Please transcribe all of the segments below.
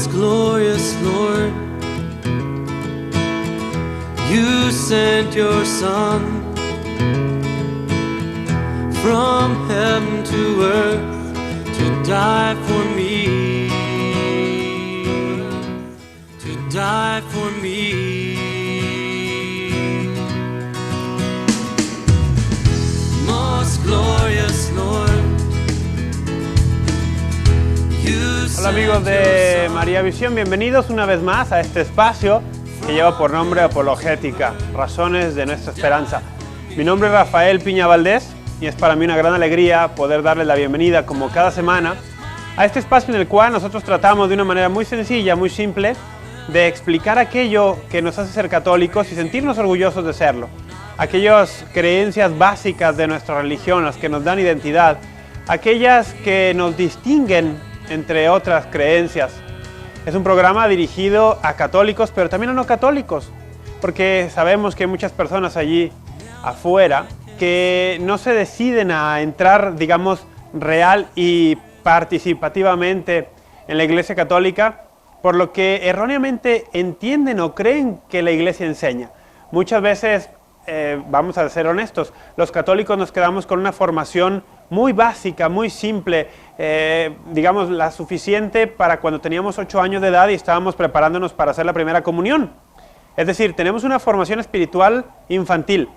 Most glorious Lord, you sent your Son from heaven to earth to die for me, to die for me. Most glorious Lord. Hola amigos de María Visión, bienvenidos una vez más a este espacio que lleva por nombre Apologética, Razones de Nuestra Esperanza. Mi nombre es Rafael Piña Valdés y es para mí una gran alegría poder darles la bienvenida como cada semana a este espacio en el cual nosotros tratamos de una manera muy sencilla, muy simple, de explicar aquello que nos hace ser católicos y sentirnos orgullosos de serlo. Aquellas creencias básicas de nuestra religión, las que nos dan identidad, aquellas que nos distinguen entre otras creencias. Es un programa dirigido a católicos, pero también a no católicos, porque sabemos que hay muchas personas allí afuera que no se deciden a entrar, digamos, real y participativamente en la Iglesia Católica, por lo que erróneamente entienden o creen que la Iglesia enseña. Muchas veces, vamos a ser honestos, los católicos nos quedamos con una formación muy básica, muy simple, digamos la suficiente para cuando teníamos 8 años de edad y estábamos preparándonos para hacer la primera comunión. Es decir, tenemos una formación espiritual infantil,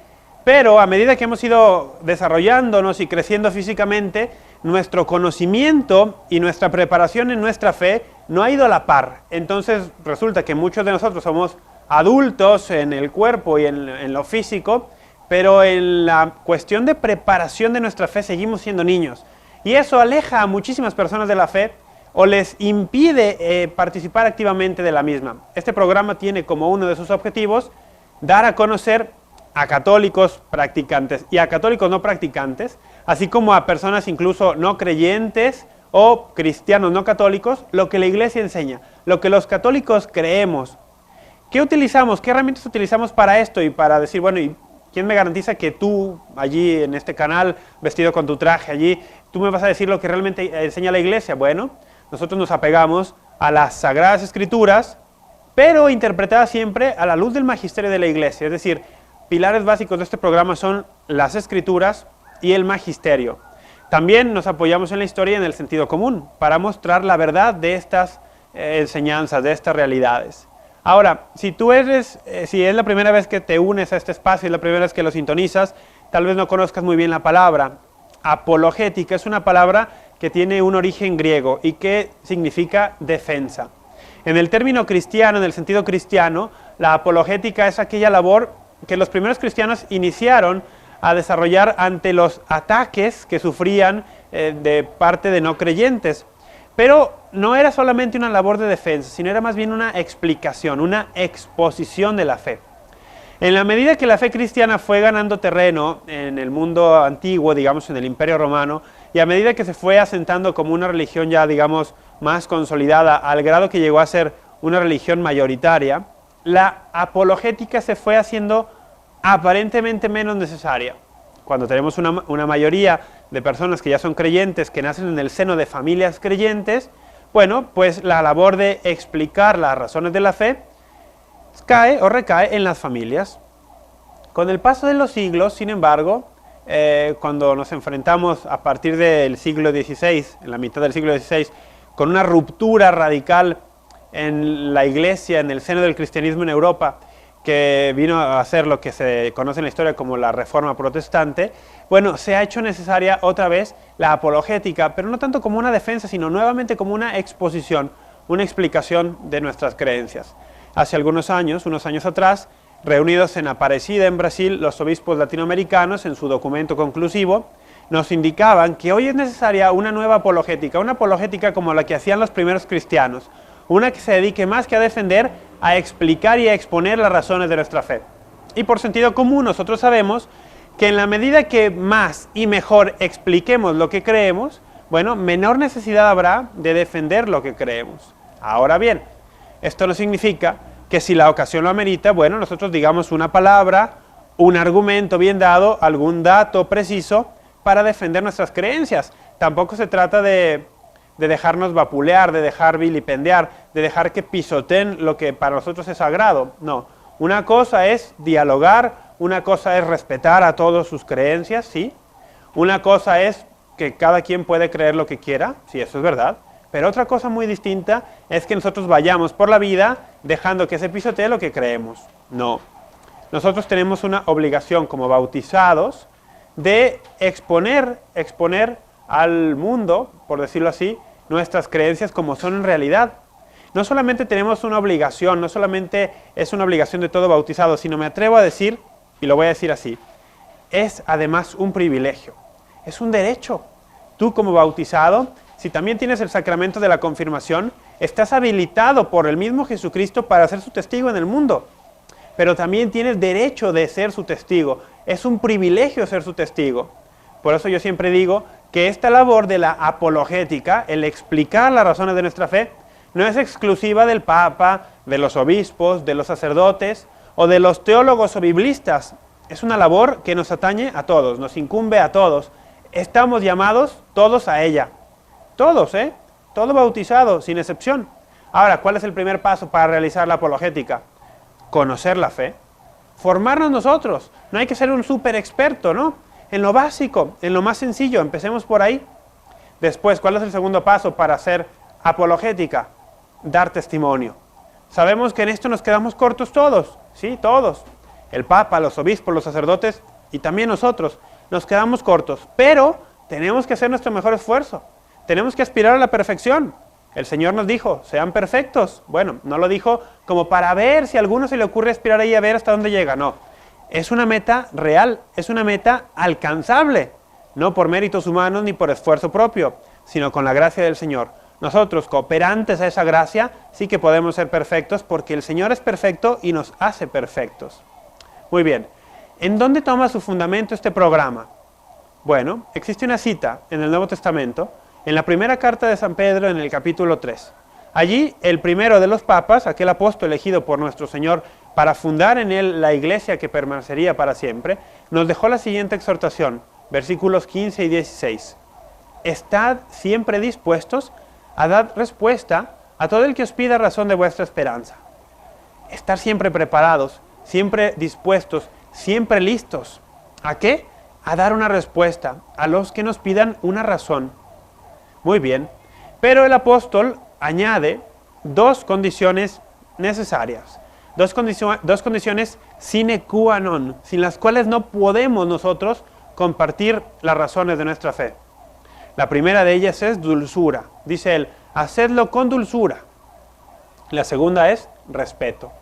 pero a medida que hemos ido desarrollándonos y creciendo físicamente, nuestro conocimiento y nuestra preparación en nuestra fe no ha ido a la par. Entonces resulta que muchos de nosotros somos adultos en el cuerpo y en lo físico, pero en la cuestión de preparación de nuestra fe seguimos siendo niños. Y eso aleja a muchísimas personas de la fe o les impide participar activamente de la misma. Este programa tiene como uno de sus objetivos dar a conocer a católicos practicantes y a católicos no practicantes, así como a personas incluso no creyentes o cristianos no católicos, lo que la Iglesia enseña, lo que los católicos creemos. ¿Qué utilizamos? ¿Qué herramientas utilizamos para esto? Y para decir, bueno, ¿y quién me garantiza que tú, allí en este canal, vestido con tu traje allí, tú me vas a decir lo que realmente enseña la Iglesia? Bueno, nosotros nos apegamos a las Sagradas Escrituras, pero interpretadas siempre a la luz del magisterio de la Iglesia. Es decir, pilares básicos de este programa son las Escrituras y el magisterio. También nos apoyamos en la historia y en el sentido común, para mostrar la verdad de estas enseñanzas, de estas realidades. Ahora, si es la primera vez que te unes a este espacio, es la primera vez que lo sintonizas, tal vez no conozcas muy bien la palabra. Apologética es una palabra que tiene un origen griego y que significa defensa. En el término cristiano, en el sentido cristiano, la apologética es aquella labor que los primeros cristianos iniciaron a desarrollar ante los ataques que sufrían de parte de no creyentes. Pero no era solamente una labor de defensa, sino era más bien una explicación, una exposición de la fe. En la medida que la fe cristiana fue ganando terreno en el mundo antiguo, digamos en el Imperio Romano, y a medida que se fue asentando como una religión ya, digamos, más consolidada, al grado que llegó a ser una religión mayoritaria, la apologética se fue haciendo aparentemente menos necesaria. Cuando tenemos una mayoría de personas que ya son creyentes, que nacen en el seno de familias creyentes, bueno, pues la labor de explicar las razones de la fe cae o recae en las familias. Con el paso de los siglos, sin embargo, cuando nos enfrentamos a partir del siglo XVI, en la mitad del siglo XVI, con una ruptura radical en la Iglesia, en el seno del cristianismo en Europa, que vino a hacer lo que se conoce en la historia como la Reforma Protestante, bueno, se ha hecho necesaria otra vez la apologética, pero no tanto como una defensa, sino nuevamente como una exposición, una explicación de nuestras creencias. Hace algunos años, unos años atrás, reunidos en Aparecida, en Brasil, los obispos latinoamericanos, en su documento conclusivo, nos indicaban que hoy es necesaria una nueva apologética, una apologética como la que hacían los primeros cristianos, una que se dedique más que a defender, a explicar y a exponer las razones de nuestra fe. Y por sentido común nosotros sabemos que en la medida que más y mejor expliquemos lo que creemos, bueno, menor necesidad habrá de defender lo que creemos. Ahora bien, esto no significa que si la ocasión lo amerita, bueno, nosotros digamos una palabra, un argumento bien dado, algún dato preciso para defender nuestras creencias. Tampoco se trata de de dejarnos vapulear, de dejar vilipendiar, de dejar que pisoteen lo que para nosotros es sagrado. No, una cosa es dialogar, una cosa es respetar a todos sus creencias, sí. Una cosa es que cada quien puede creer lo que quiera, sí, eso es verdad. Pero otra cosa muy distinta es que nosotros vayamos por la vida dejando que se pisotee lo que creemos. No. Nosotros tenemos una obligación como bautizados de exponer al mundo, por decirlo así, nuestras creencias como son en realidad. No solamente tenemos una obligación, no solamente es una obligación de todo bautizado, sino me atrevo a decir, y lo voy a decir así, es además un privilegio, es un derecho. Tú como bautizado, si también tienes el sacramento de la confirmación, estás habilitado por el mismo Jesucristo para ser su testigo en el mundo. Pero también tienes derecho de ser su testigo. Es un privilegio ser su testigo. Por eso yo siempre digo que esta labor de la apologética, el explicar las razones de nuestra fe, no es exclusiva del Papa, de los obispos, de los sacerdotes o de los teólogos o biblistas. Es una labor que nos atañe a todos, nos incumbe a todos. Estamos llamados todos a ella. Todos, todo bautizado, sin excepción. Ahora, ¿cuál es el primer paso para realizar la apologética? Conocer la fe. Formarnos nosotros. No hay que ser un súper experto, ¿no? En lo básico, en lo más sencillo. Empecemos por ahí. Después, ¿cuál es el segundo paso para hacer apologética? Dar testimonio. Sabemos que en esto nos quedamos cortos todos. Sí, todos. El Papa, los obispos, los sacerdotes y también nosotros. Nos quedamos cortos. Pero tenemos que hacer nuestro mejor esfuerzo. Tenemos que aspirar a la perfección. El Señor nos dijo, sean perfectos. Bueno, no lo dijo como para ver si a alguno se le ocurre aspirar ahí a ver hasta dónde llega. No, es una meta real, es una meta alcanzable. No por méritos humanos ni por esfuerzo propio, sino con la gracia del Señor. Nosotros, cooperantes a esa gracia, sí que podemos ser perfectos porque el Señor es perfecto y nos hace perfectos. Muy bien, ¿en dónde toma su fundamento este programa? Bueno, existe una cita en el Nuevo Testamento, en la primera carta de San Pedro, en el capítulo 3. Allí, el primero de los papas, aquel apóstol elegido por nuestro Señor para fundar en él la iglesia que permanecería para siempre, nos dejó la siguiente exhortación, versículos 15 y 16. Estad siempre dispuestos a dar respuesta a todo el que os pida razón de vuestra esperanza. Estar siempre preparados, siempre dispuestos, siempre listos. ¿A qué? A dar una respuesta a los que nos pidan una razón. Muy bien, pero el apóstol añade dos condiciones necesarias, dos condiciones sine qua non, sin las cuales no podemos nosotros compartir las razones de nuestra fe. La primera de ellas es dulzura. Dice él, hacedlo con dulzura. La segunda es respeto.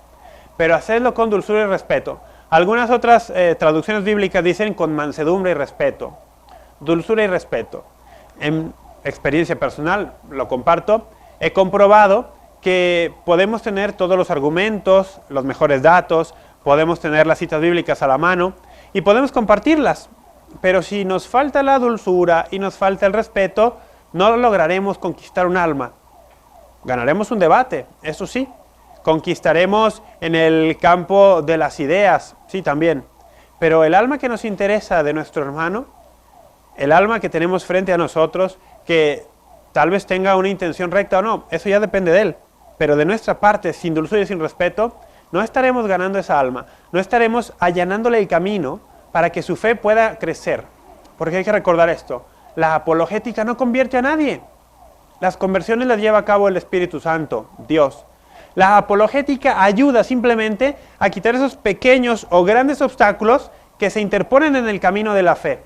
Pero hacedlo con dulzura y respeto. Algunas otras traducciones bíblicas dicen con mansedumbre y respeto. Dulzura y respeto. En experiencia personal, lo comparto, he comprobado que podemos tener todos los argumentos, los mejores datos, podemos tener las citas bíblicas a la mano y podemos compartirlas. Pero si nos falta la dulzura y nos falta el respeto, no lograremos conquistar un alma. Ganaremos un debate, eso sí. Conquistaremos en el campo de las ideas, sí, también. Pero el alma que nos interesa de nuestro hermano, el alma que tenemos frente a nosotros, que tal vez tenga una intención recta o no, eso ya depende de él. Pero de nuestra parte, sin dulzura y sin respeto, no estaremos ganando esa alma, no estaremos allanándole el camino para que su fe pueda crecer. Porque hay que recordar esto, la apologética no convierte a nadie. Las conversiones las lleva a cabo el Espíritu Santo, Dios. La apologética ayuda simplemente a quitar esos pequeños o grandes obstáculos que se interponen en el camino de la fe.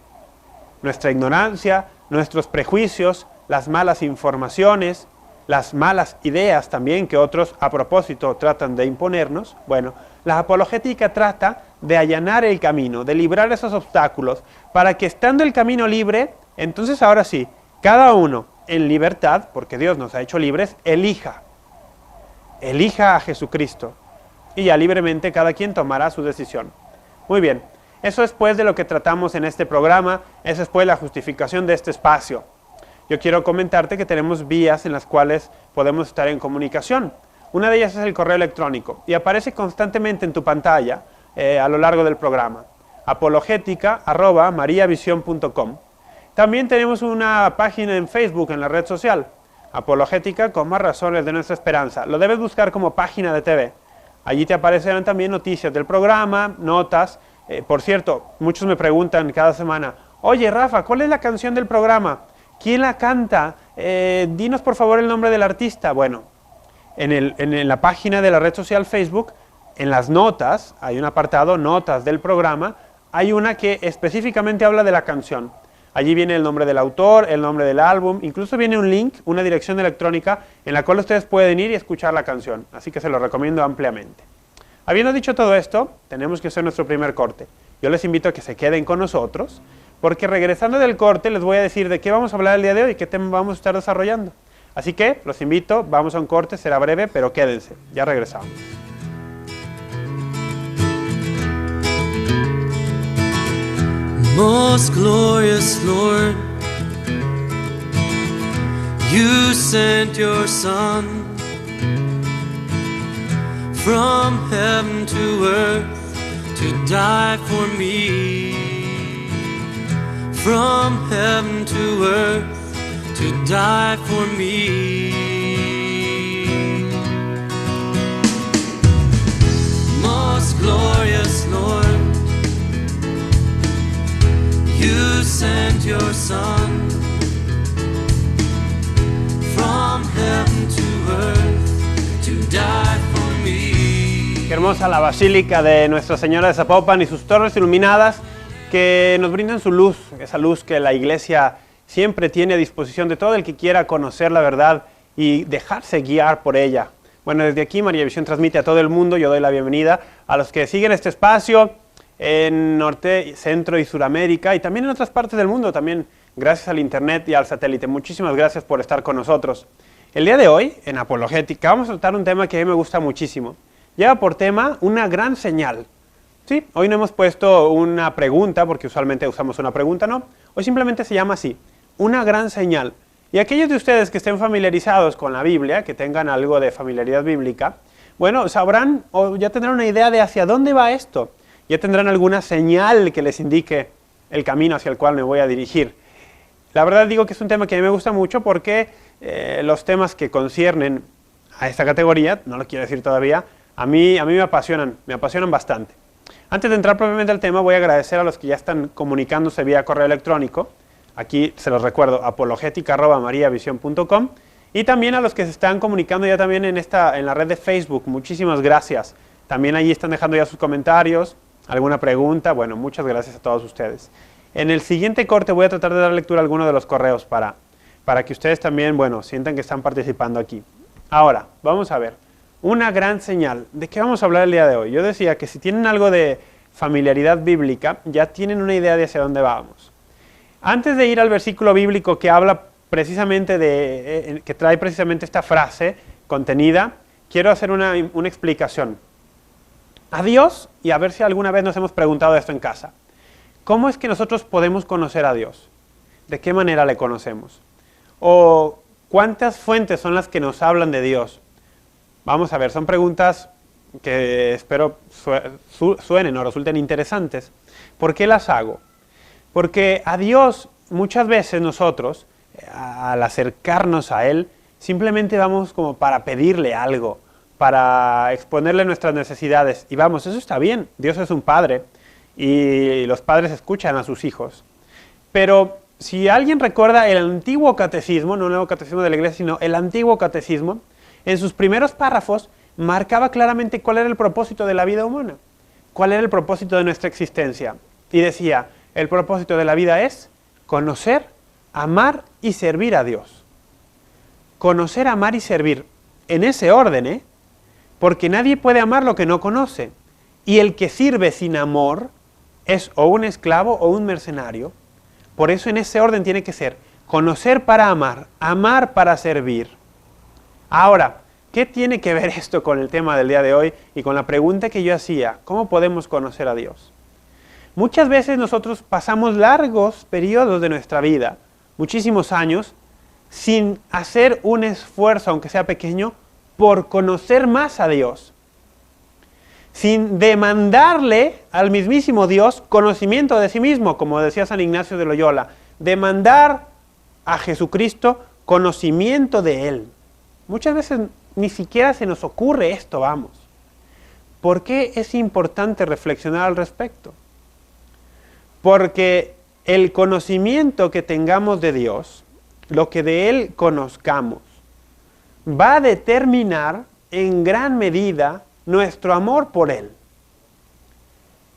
Nuestra ignorancia, nuestros prejuicios, las malas informaciones, las malas ideas también que otros a propósito tratan de imponernos. Bueno, la apologética trata de allanar el camino, de librar esos obstáculos, para que estando el camino libre, entonces ahora sí, cada uno en libertad, porque Dios nos ha hecho libres, elija a Jesucristo y ya libremente cada quien tomará su decisión. Muy bien, eso es pues de lo que tratamos en este programa, esa es pues la justificación de este espacio. Yo quiero comentarte que tenemos vías en las cuales podemos estar en comunicación. Una de ellas es el correo electrónico y aparece constantemente en tu pantalla a lo largo del programa. apologética@mariavision.com. También tenemos una página en Facebook, en la red social. Apologética con más razones de nuestra esperanza. Lo debes buscar como página de TV. Allí te aparecerán también noticias del programa, notas. Por cierto, muchos me preguntan cada semana, oye Rafa, ¿cuál es la canción del programa? ¿Quién la canta? Dinos por favor el nombre del artista. Bueno, en la página de la red social Facebook, en las notas, hay un apartado, notas del programa, hay una que específicamente habla de la canción. Allí viene el nombre del autor, el nombre del álbum, incluso viene un link, una dirección electrónica en la cual ustedes pueden ir y escuchar la canción. Así que se lo recomiendo ampliamente. Habiendo dicho todo esto, tenemos que hacer nuestro primer corte. Yo les invito a que se queden con nosotros, porque regresando del corte les voy a decir de qué vamos a hablar el día de hoy y qué tema vamos a estar desarrollando. Así que los invito, vamos a un corte, será breve, pero quédense, ya regresamos. Most glorious Lord, you sent your Son from heaven to earth to die for me. From heaven to earth to die for me. Most glorious Lord, you sent your Son from heaven to earth to die for me. Qué hermosa la Basílica de Nuestra Señora de Zapopan y sus torres iluminadas que nos brindan su luz, esa luz que la Iglesia siempre tiene a disposición de todo el que quiera conocer la verdad y dejarse guiar por ella. Bueno, desde aquí María Visión transmite a todo el mundo, yo doy la bienvenida a los que siguen este espacio en Norte, Centro y Suramérica y también en otras partes del mundo, también gracias al internet y al satélite. Muchísimas gracias por estar con nosotros. El día de hoy, en Apologética, vamos a tratar un tema que a mí me gusta muchísimo. Lleva por tema una gran señal. Sí, hoy no hemos puesto una pregunta, porque usualmente usamos una pregunta, ¿no? Hoy simplemente se llama así, una gran señal. Y aquellos de ustedes que estén familiarizados con la Biblia, que tengan algo de familiaridad bíblica, bueno, sabrán o ya tendrán una idea de hacia dónde va esto. Ya tendrán alguna señal que les indique el camino hacia el cual me voy a dirigir. La verdad digo que es un tema que a mí me gusta mucho porque los temas que conciernen a esta categoría, no lo quiero decir todavía, a mí me apasionan bastante. Antes de entrar propiamente al tema, voy a agradecer a los que ya están comunicándose vía correo electrónico. Aquí se los recuerdo, apologetica@mariavision.com, y también a los que se están comunicando ya también en la red de Facebook. Muchísimas gracias. También allí están dejando ya sus comentarios, alguna pregunta. Bueno, muchas gracias a todos ustedes. En el siguiente corte voy a tratar de dar lectura a algunos de los correos para que ustedes también, bueno, sientan que están participando aquí. Ahora, vamos a ver. Una gran señal. ¿De qué vamos a hablar el día de hoy? Yo decía que si tienen algo de familiaridad bíblica, ya tienen una idea de hacia dónde vamos. Antes de ir al versículo bíblico que habla precisamente que trae precisamente esta frase contenida, quiero hacer una explicación. A Dios, y a ver si alguna vez nos hemos preguntado esto en casa, ¿cómo es que nosotros podemos conocer a Dios? ¿De qué manera le conocemos? ¿O cuántas fuentes son las que nos hablan de Dios? Vamos a ver, son preguntas que espero suenen o resulten interesantes. ¿Por qué las hago? Porque a Dios muchas veces nosotros, al acercarnos a Él, simplemente vamos como para pedirle algo, para exponerle nuestras necesidades. Y vamos, eso está bien, Dios es un padre y los padres escuchan a sus hijos. Pero si alguien recuerda el antiguo catecismo, no el nuevo catecismo de la iglesia, sino el antiguo catecismo, en sus primeros párrafos marcaba claramente cuál era el propósito de la vida humana, cuál era el propósito de nuestra existencia. Y decía, el propósito de la vida es conocer, amar y servir a Dios. Conocer, amar y servir. En ese orden, porque nadie puede amar lo que no conoce. Y el que sirve sin amor es o un esclavo o un mercenario. Por eso en ese orden tiene que ser conocer para amar, amar para servir. Ahora, ¿qué tiene que ver esto con el tema del día de hoy y con la pregunta que yo hacía? ¿Cómo podemos conocer a Dios? Muchas veces nosotros pasamos largos periodos de nuestra vida, muchísimos años, sin hacer un esfuerzo, aunque sea pequeño, por conocer más a Dios. Sin demandarle al mismísimo Dios conocimiento de sí mismo, como decía San Ignacio de Loyola. Demandar a Jesucristo conocimiento de Él. Muchas veces ni siquiera se nos ocurre esto, vamos. ¿Por qué es importante reflexionar al respecto? Porque el conocimiento que tengamos de Dios, lo que de Él conozcamos, va a determinar en gran medida nuestro amor por Él.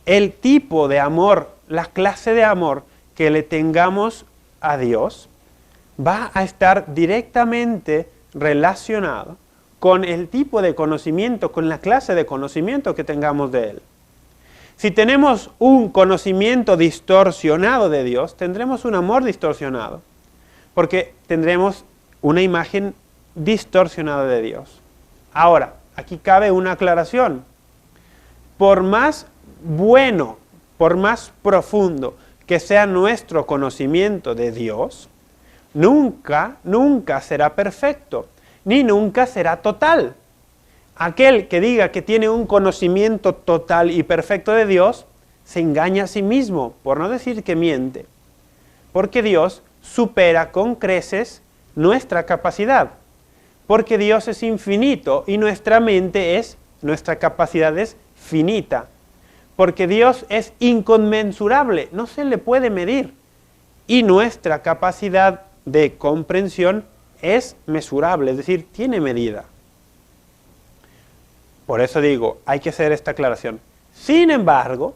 El tipo de amor, la clase de amor que le tengamos a Dios, va a estar directamente relacionado con el tipo de conocimiento, con la clase de conocimiento que tengamos de Él. Si tenemos un conocimiento distorsionado de Dios, tendremos un amor distorsionado, porque tendremos una imagen distorsionada de Dios. Ahora, aquí cabe una aclaración. Por más bueno, por más profundo que sea nuestro conocimiento de Dios, nunca será perfecto, ni nunca será total. Aquel que diga que tiene un conocimiento total y perfecto de Dios, se engaña a sí mismo, por no decir que miente. Porque Dios supera con creces nuestra capacidad. Porque Dios es infinito y nuestra capacidad es finita. Porque Dios es inconmensurable, no se le puede medir. Y nuestra capacidad de comprensión es mesurable, es decir, tiene medida. Por eso digo, hay que hacer esta aclaración. Sin embargo,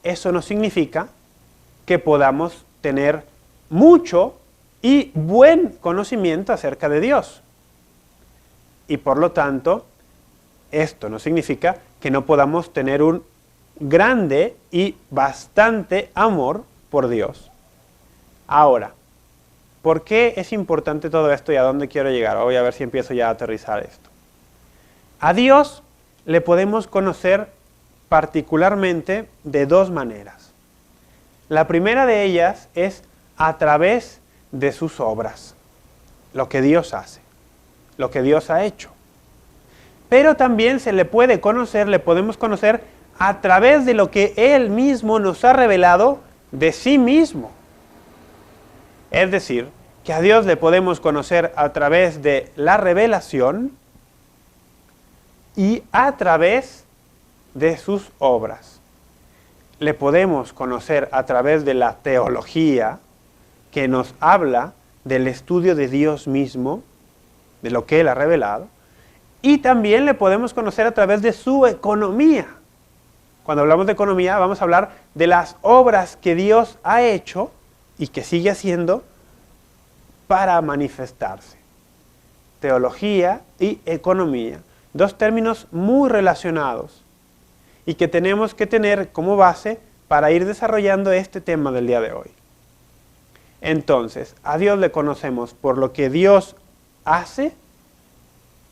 eso no significa que podamos tener mucho y buen conocimiento acerca de Dios. Y por lo tanto, esto no significa que no podamos tener un grande y bastante amor por Dios. Ahora, ¿por qué es importante todo esto y a dónde quiero llegar? Voy a ver si empiezo ya a aterrizar esto. A Dios le podemos conocer particularmente de dos maneras. La primera de ellas es a través de sus obras, lo que Dios hace, lo que Dios ha hecho. Pero también le podemos conocer a través de lo que Él mismo nos ha revelado de sí mismo. Es decir, que a Dios le podemos conocer a través de la revelación y a través de sus obras. Le podemos conocer a través de la teología, que nos habla del estudio de Dios mismo, de lo que Él ha revelado, y también le podemos conocer a través de su economía. Cuando hablamos de economía, vamos a hablar de las obras que Dios ha hecho y que sigue haciendo para manifestarse. Teología y economía. Dos términos muy relacionados y que tenemos que tener como base para ir desarrollando este tema del día de hoy. Entonces, a Dios le conocemos por lo que Dios hace,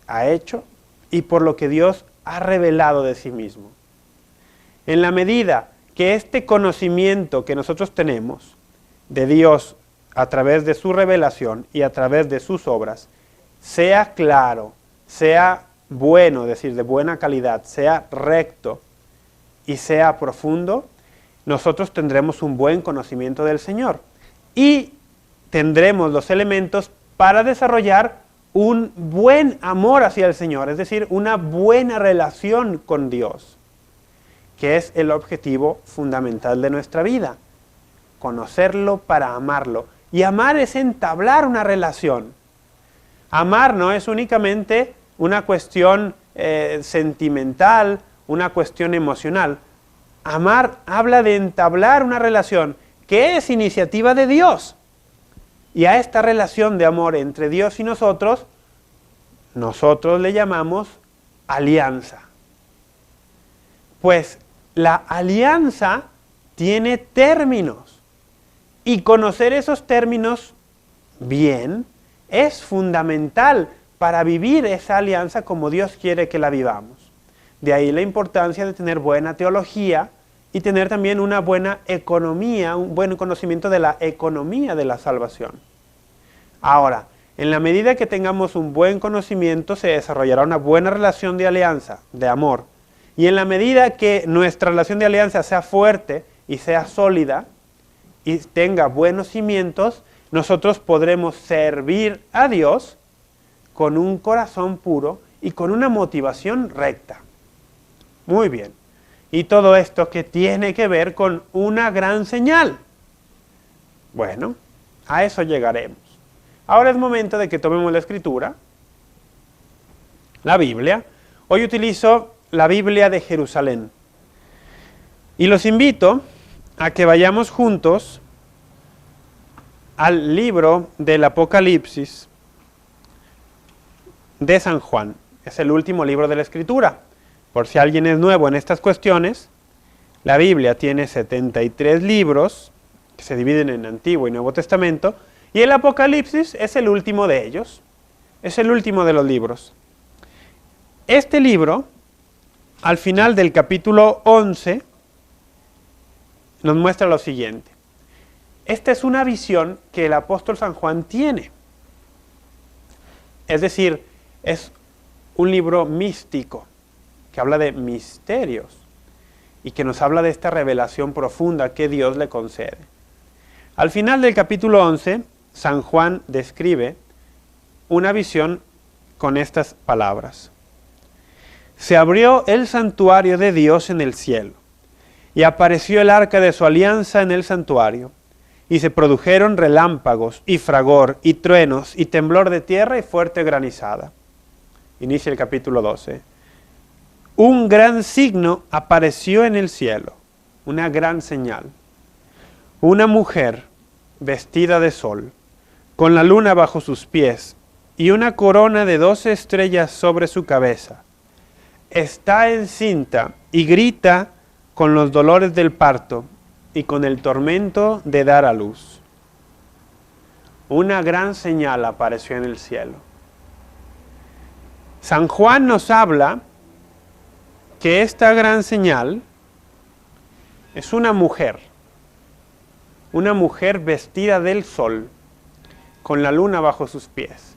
ha hecho, y por lo que Dios ha revelado de sí mismo. En la medida que este conocimiento que nosotros tenemos de Dios a través de su revelación y a través de sus obras, sea claro, sea bueno, es decir, de buena calidad, sea recto y sea profundo, nosotros tendremos un buen conocimiento del Señor y tendremos los elementos para desarrollar un buen amor hacia el Señor, es decir, una buena relación con Dios, que es el objetivo fundamental de nuestra vida, conocerlo para amarlo. Y amar es entablar una relación. Amar no es únicamente una cuestión sentimental, una cuestión emocional. Amar habla de entablar una relación que es iniciativa de Dios. Y a esta relación de amor entre Dios y nosotros le llamamos alianza. Pues la alianza tiene términos. Y conocer esos términos bien es fundamental para vivir esa alianza como Dios quiere que la vivamos. De ahí la importancia de tener buena teología y tener también una buena economía, un buen conocimiento de la economía de la salvación. Ahora, en la medida que tengamos un buen conocimiento, se desarrollará una buena relación de alianza, de amor. Y en la medida que nuestra relación de alianza sea fuerte y sea sólida, y tenga buenos cimientos, nosotros podremos servir a Dios con un corazón puro y con una motivación recta. Muy bien. Y todo esto que tiene que ver con una gran señal. Bueno, a eso llegaremos. Ahora es momento de que tomemos la Escritura, la Biblia. Hoy utilizo la Biblia de Jerusalén. Y los invito a que vayamos juntos al libro del Apocalipsis de San Juan. Es el último libro de la Escritura. Por si alguien es nuevo en estas cuestiones, la Biblia tiene 73 libros que se dividen en Antiguo y Nuevo Testamento, y el Apocalipsis es el último de ellos. Es el último de los libros. Este libro, al final del capítulo 11, nos muestra lo siguiente. Esta es una visión que el apóstol San Juan tiene. Es decir, es un libro místico, que habla de misterios y que nos habla de esta revelación profunda que Dios le concede. Al final del capítulo 11, San Juan describe una visión con estas palabras. Se abrió el santuario de Dios en el cielo, y apareció el arca de su alianza en el santuario, y se produjeron relámpagos, y fragor, y truenos, y temblor de tierra, y fuerte granizada. Inicia el capítulo 12. Un gran signo apareció en el cielo, una gran señal. Una mujer vestida de sol, con la luna bajo sus pies, y una corona de 12 estrellas sobre su cabeza. Está encinta y grita con los dolores del parto y con el tormento de dar a luz. Una gran señal apareció en el cielo. San Juan nos habla que esta gran señal es una mujer vestida del sol, con la luna bajo sus pies.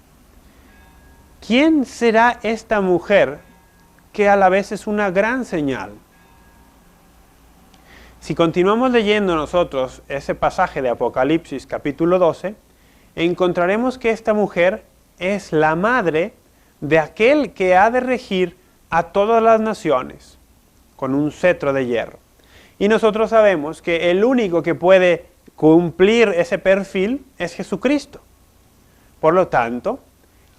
¿Quién será esta mujer que a la vez es una gran señal? Si continuamos leyendo nosotros ese pasaje de Apocalipsis capítulo 12, encontraremos que esta mujer es la madre de aquel que ha de regir a todas las naciones con un cetro de hierro. Y nosotros sabemos que el único que puede cumplir ese perfil es Jesucristo. Por lo tanto,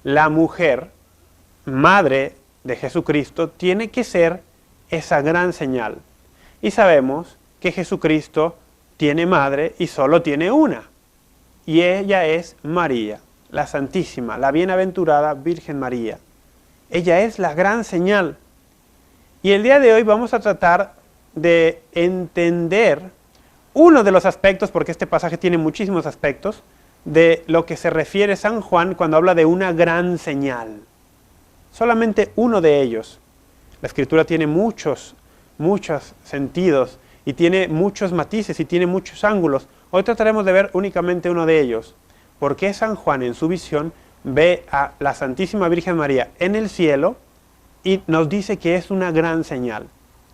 la mujer, madre de Jesucristo, tiene que ser esa gran señal. Y sabemos que Jesucristo tiene madre y solo tiene una. Y ella es María, la Santísima, la bienaventurada Virgen María. Ella es la gran señal. Y el día de hoy vamos a tratar de entender uno de los aspectos, porque este pasaje tiene muchísimos aspectos, de lo que se refiere San Juan cuando habla de una gran señal. Solamente uno de ellos. La Escritura tiene muchos sentidos y tiene muchos matices y tiene muchos ángulos. Hoy trataremos de ver únicamente uno de ellos. ¿Por qué San Juan en su visión ve a la Santísima Virgen María en el cielo y nos dice que es una gran señal?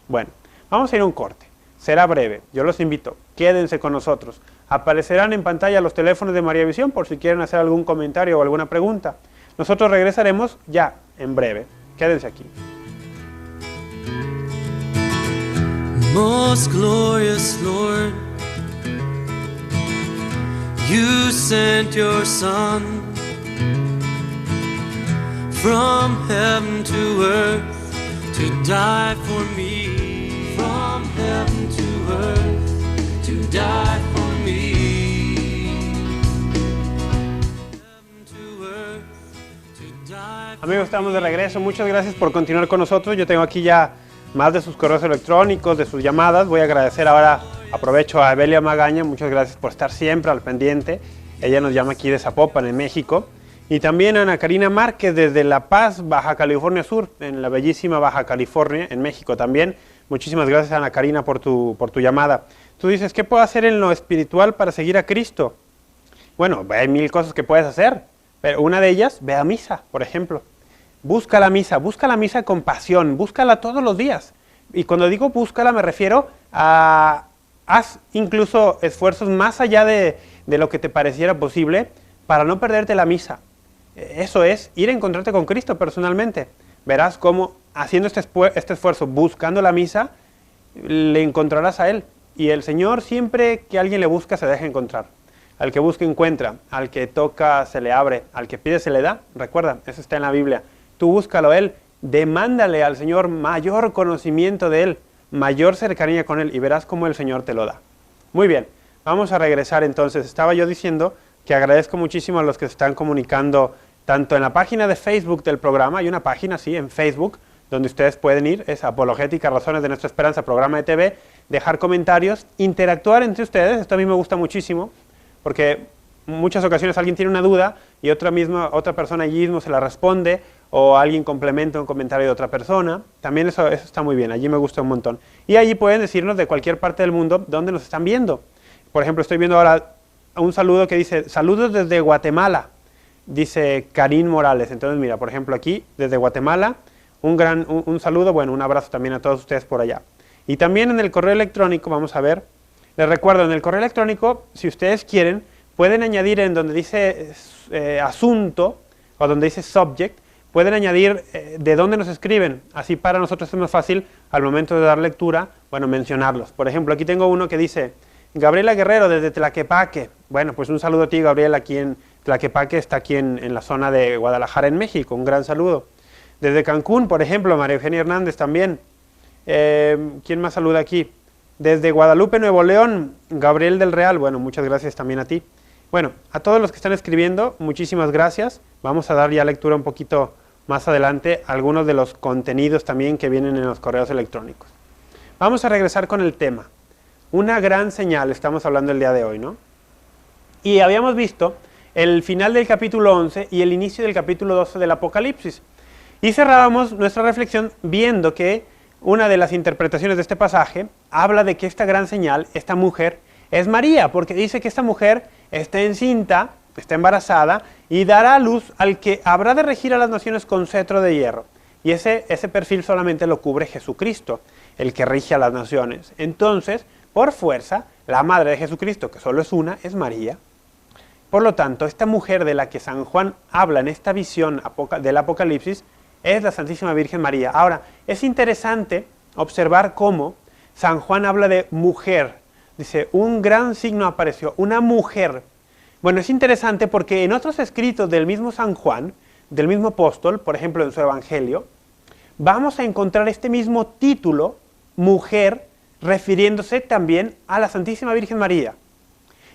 Bueno, vamos a ir a un corte. Será breve. Yo los invito. Quédense con nosotros. Aparecerán en pantalla los teléfonos de María Visión por si quieren hacer algún comentario o alguna pregunta. Nosotros regresaremos ya en breve. Quédense aquí. Most glorious Lord, you sent your Son from heaven to earth to die for me. From heaven to earth to die for me. Heaven to earth to die for Amigos, estamos de regreso. Muchas gracias por continuar con nosotros. Yo tengo aquí ya más de sus correos electrónicos, de sus llamadas. Voy a agradecer ahora, aprovecho a Evelia Magaña. Muchas gracias por estar siempre al pendiente. Ella nos llama aquí de Zapopan, en México. Y también a Ana Karina Márquez desde La Paz, Baja California Sur, en la bellísima Baja California, en México también. Muchísimas gracias, Ana Karina, por tu llamada. Tú dices, ¿qué puedo hacer en lo espiritual para seguir a Cristo? Bueno, hay mil cosas que puedes hacer, pero una de ellas, ve a misa, por ejemplo. Busca la misa con pasión, búscala todos los días. Y cuando digo búscala me refiero a haz incluso esfuerzos más allá de lo que te pareciera posible para no perderte la misa. Eso es ir a encontrarte con Cristo personalmente. Verás cómo haciendo este esfuerzo, buscando la misa, le encontrarás a Él. Y el Señor, siempre que alguien le busca, se deja encontrar. Al que busca, encuentra. Al que toca, se le abre. Al que pide, se le da. Recuerda, eso está en la Biblia. Tú búscalo a Él. Demándale al Señor mayor conocimiento de Él, mayor cercanía con Él, y verás cómo el Señor te lo da. Muy bien, vamos a regresar entonces. Estaba yo diciendo que agradezco muchísimo a los que se están comunicando tanto en la página de Facebook del programa. Hay una página, sí, en Facebook, donde ustedes pueden ir, es Apologética, Razones de Nuestra Esperanza, programa de TV, dejar comentarios, interactuar entre ustedes. Esto a mí me gusta muchísimo, porque en muchas ocasiones alguien tiene una duda y otra persona allí mismo se la responde, o alguien complementa un comentario de otra persona. También eso está muy bien, allí me gusta un montón. Y allí pueden decirnos de cualquier parte del mundo dónde nos están viendo. Por ejemplo, estoy viendo ahora un saludo que dice, saludos desde Guatemala, dice Karin Morales. Entonces mira, por ejemplo aquí, desde Guatemala, un saludo, bueno, un abrazo también a todos ustedes por allá. Y también en el correo electrónico, vamos a ver, les recuerdo, en el correo electrónico, si ustedes quieren, pueden añadir en donde dice asunto, o donde dice subject, pueden añadir de dónde nos escriben, así para nosotros es más fácil al momento de dar lectura, bueno, mencionarlos. Por ejemplo, aquí tengo uno que dice, Gabriela Guerrero desde Tlaquepaque. Bueno, pues un saludo a ti, Gabriela, aquí en Tlaquepaque, está aquí en la zona de Guadalajara, en México, un gran saludo. Desde Cancún, por ejemplo, María Eugenia Hernández también. ¿Quién más saluda aquí? Desde Guadalupe, Nuevo León, Gabriel del Real. Bueno, muchas gracias también a ti. Bueno, a todos los que están escribiendo, muchísimas gracias. Vamos a dar ya lectura un poquito más adelante algunos de los contenidos también que vienen en los correos electrónicos. Vamos a regresar con el tema. Una gran señal, estamos hablando el día de hoy, ¿no? Y habíamos visto el final del capítulo 11 y el inicio del capítulo 12 del Apocalipsis. Y cerrábamos nuestra reflexión viendo que una de las interpretaciones de este pasaje habla de que esta gran señal, esta mujer, es María, porque dice que esta mujer está encinta, está embarazada y dará a luz al que habrá de regir a las naciones con cetro de hierro. Y ese perfil solamente lo cubre Jesucristo, el que rige a las naciones. Entonces, por fuerza, la madre de Jesucristo, que solo es una, es María. Por lo tanto, esta mujer de la que San Juan habla en esta visión del Apocalipsis es la Santísima Virgen María. Ahora, es interesante observar cómo San Juan habla de mujer. Dice, un gran signo apareció, una mujer. Bueno, es interesante porque en otros escritos del mismo San Juan, del mismo apóstol, por ejemplo en su Evangelio, vamos a encontrar este mismo título, mujer, refiriéndose también a la Santísima Virgen María.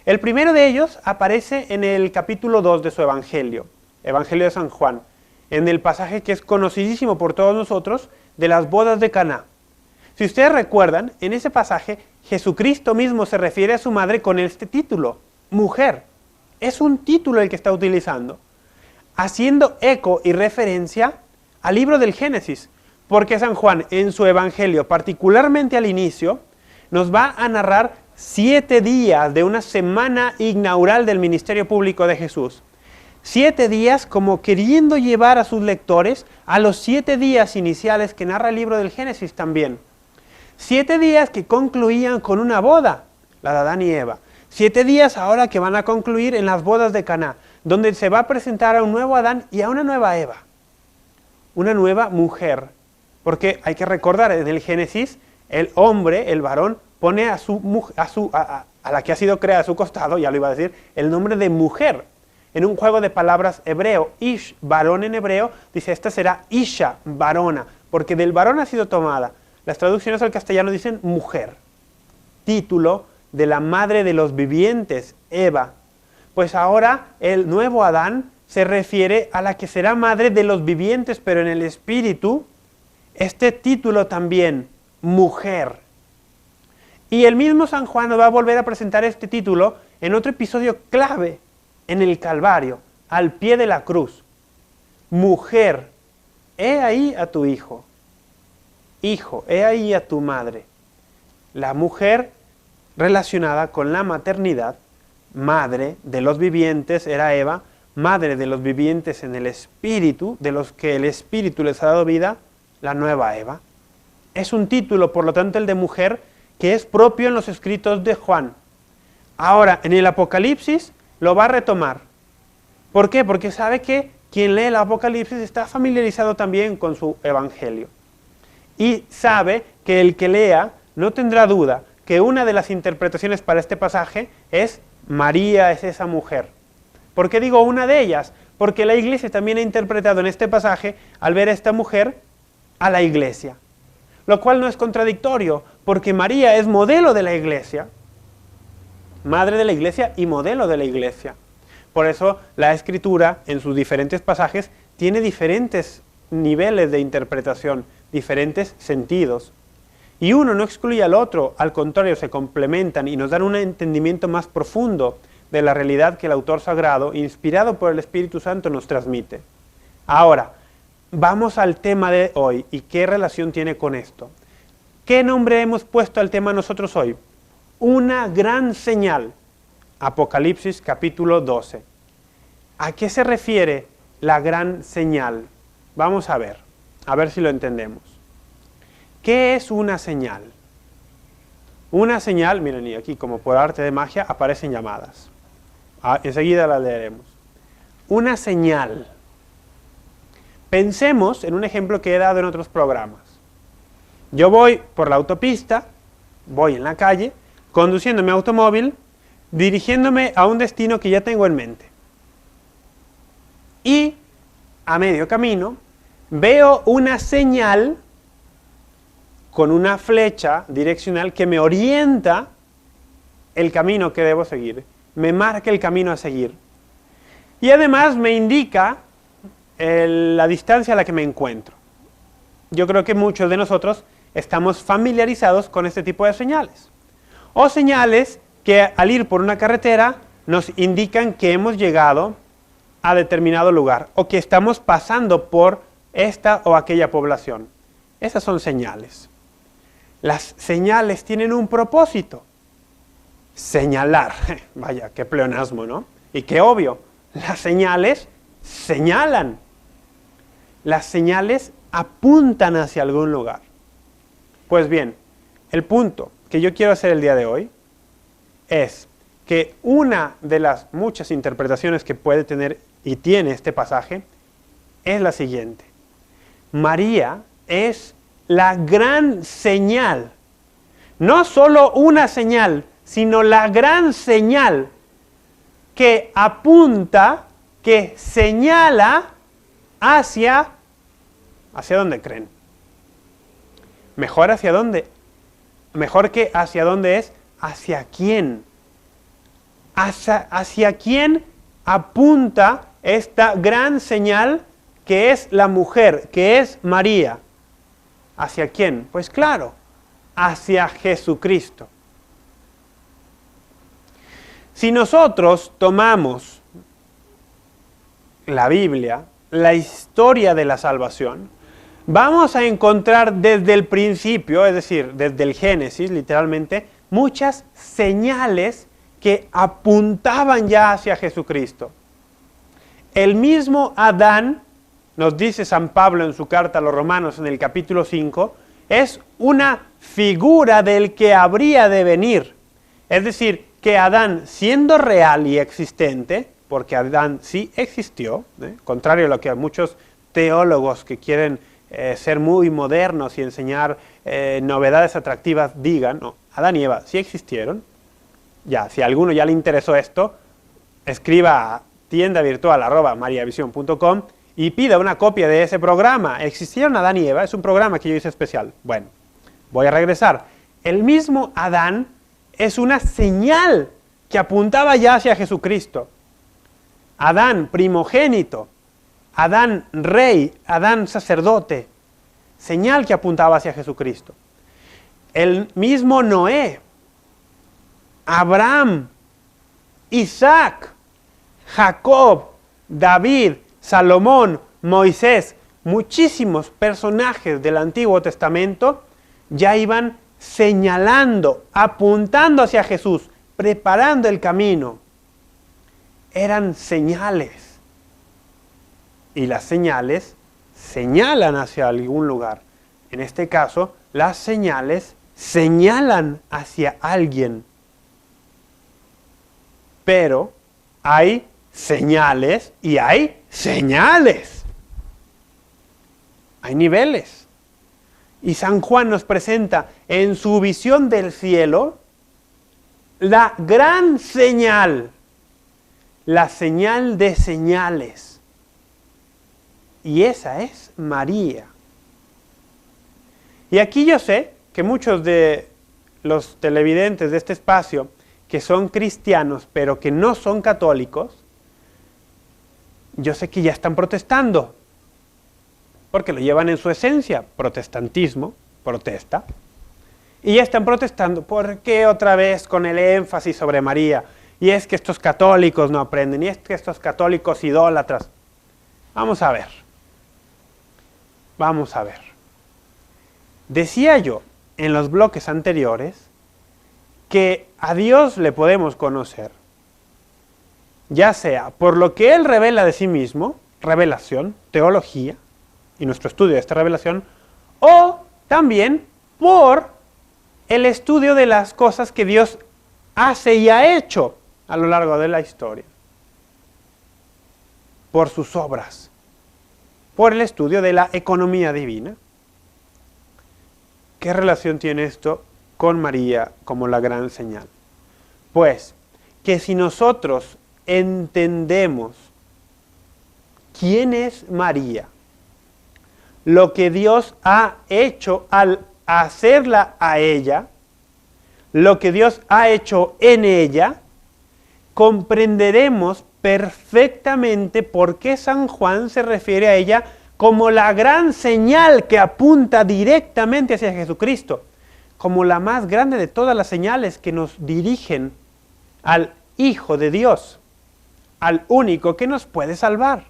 El primero de ellos aparece en el capítulo 2 de su Evangelio, Evangelio de San Juan, en el pasaje que es conocidísimo por todos nosotros, de las bodas de Caná. Si ustedes recuerdan, en ese pasaje, Jesucristo mismo se refiere a su madre con este título, mujer. Es un título el que está utilizando, haciendo eco y referencia al libro del Génesis, porque San Juan en su Evangelio, particularmente al inicio, nos va a narrar 7 días de una semana inaugural del ministerio público de Jesús. 7 días como queriendo llevar a sus lectores a los 7 días iniciales que narra el libro del Génesis también. 7 días que concluían con una boda, la de Adán y Eva. 7 días ahora que van a concluir en las bodas de Caná, donde se va a presentar a un nuevo Adán y a una nueva Eva. Una nueva mujer. Porque hay que recordar, en el Génesis, el hombre, el varón, pone a la que ha sido creada a su costado, ya lo iba a decir, el nombre de mujer. En un juego de palabras hebreo, ish, varón en hebreo, dice, esta será isha, varona, porque del varón ha sido tomada. Las traducciones al castellano dicen mujer. Título de la madre de los vivientes, Eva. Pues ahora el nuevo Adán se refiere a la que será madre de los vivientes, pero en el espíritu, este título también, mujer. Y el mismo San Juan nos va a volver a presentar este título en otro episodio clave, en el Calvario, al pie de la cruz. Mujer, he ahí a tu hijo. Hijo, he ahí a tu madre. La mujer relacionada con la maternidad, madre de los vivientes era Eva, madre de los vivientes en el espíritu, de los que el espíritu les ha dado vida, la nueva Eva. Es un título, por lo tanto, el de mujer, que es propio en los escritos de Juan. Ahora, en el Apocalipsis lo va a retomar. ¿Por qué? Porque sabe que quien lee el Apocalipsis está familiarizado también con su evangelio. Y sabe que el que lea no tendrá duda que una de las interpretaciones para este pasaje es María es esa mujer. ¿Por qué digo una de ellas? Porque la iglesia también ha interpretado en este pasaje, al ver a esta mujer, a la iglesia. Lo cual no es contradictorio, porque María es modelo de la iglesia, madre de la iglesia y modelo de la iglesia. Por eso la Escritura, en sus diferentes pasajes, tiene diferentes niveles de interpretación, diferentes sentidos. Y uno no excluye al otro, al contrario, se complementan y nos dan un entendimiento más profundo de la realidad que el autor sagrado, inspirado por el Espíritu Santo, nos transmite. Ahora, vamos al tema de hoy y qué relación tiene con esto. ¿Qué nombre hemos puesto al tema nosotros hoy? Una gran señal. Apocalipsis capítulo 12. ¿A qué se refiere la gran señal? Vamos a ver si lo entendemos. ¿Qué es una señal? Una señal, miren, y aquí como por arte de magia aparecen llamadas. Enseguida las leeremos. Una señal. Pensemos en un ejemplo que he dado en otros programas. Yo voy por la autopista, voy en la calle, conduciendo mi automóvil, dirigiéndome a un destino que ya tengo en mente. Y a medio camino veo una señal con una flecha direccional que me orienta el camino que debo seguir, me marca el camino a seguir. Y además me indica la distancia a la que me encuentro. Yo creo que muchos de nosotros estamos familiarizados con este tipo de señales. O señales que al ir por una carretera nos indican que hemos llegado a determinado lugar o que estamos pasando por esta o aquella población. Esas son señales. Las señales tienen un propósito. Señalar. Vaya, qué pleonasmo, ¿no? Y qué obvio. Las señales señalan. Las señales apuntan hacia algún lugar. Pues bien, el punto que yo quiero hacer el día de hoy es que una de las muchas interpretaciones que puede tener y tiene este pasaje es la siguiente. María es la gran señal, no solo una señal, sino la gran señal que apunta, que señala ¿hacia dónde creen? Mejor hacia dónde, mejor que hacia dónde es, hacia quién. Hacia quién apunta esta gran señal que es la mujer, que es María. ¿Hacia quién? Pues claro, hacia Jesucristo. Si nosotros tomamos la Biblia, la historia de la salvación, vamos a encontrar desde el principio, es decir, desde el Génesis, literalmente, muchas señales que apuntaban ya hacia Jesucristo. El mismo Adán, nos dice San Pablo en su carta a los Romanos en el capítulo 5, es una figura del que habría de venir. Es decir, que Adán, siendo real y existente, porque Adán sí existió, contrario a lo que muchos teólogos que quieren ser muy modernos y enseñar novedades atractivas digan, no, Adán y Eva sí existieron. Ya, si a alguno ya le interesó esto, escriba a tiendavirtual@mariavision.com y pida una copia de ese programa. ¿Existieron Adán y Eva? Es un programa que yo hice especial. Bueno, voy a regresar. El mismo Adán es una señal que apuntaba ya hacia Jesucristo. Adán primogénito, Adán rey, Adán sacerdote, señal que apuntaba hacia Jesucristo. El mismo Noé, Abraham, Isaac, Jacob, David, Salomón, Moisés, muchísimos personajes del Antiguo Testamento ya iban señalando, apuntando hacia Jesús, preparando el camino. Eran señales. Y las señales señalan hacia algún lugar. En este caso, las señales señalan hacia alguien. Pero hay señales y hay señales. Hay niveles. Y San Juan nos presenta en su visión del cielo la gran señal, la señal de señales. Y esa es María. Y aquí yo sé que muchos de los televidentes de este espacio, que son cristianos, pero que no son católicos, yo sé que ya están protestando, porque lo llevan en su esencia, protestantismo, protesta, y ya están protestando, ¿por qué otra vez con el énfasis sobre María? Y es que estos católicos no aprenden, y es que estos católicos idólatras. Vamos a ver. Decía yo en los bloques anteriores que a Dios le podemos conocer, ya sea por lo que Él revela de sí mismo, revelación, teología, y nuestro estudio de esta revelación, o también por el estudio de las cosas que Dios hace y ha hecho a lo largo de la historia, por sus obras, por el estudio de la economía divina. ¿Qué relación tiene esto con María como la gran señal? Pues que si nosotros entendemos quién es María, lo que Dios ha hecho al hacerla a ella, lo que Dios ha hecho en ella, comprenderemos perfectamente por qué San Juan se refiere a ella como la gran señal que apunta directamente hacia Jesucristo, como la más grande de todas las señales que nos dirigen al Hijo de Dios, al único que nos puede salvar.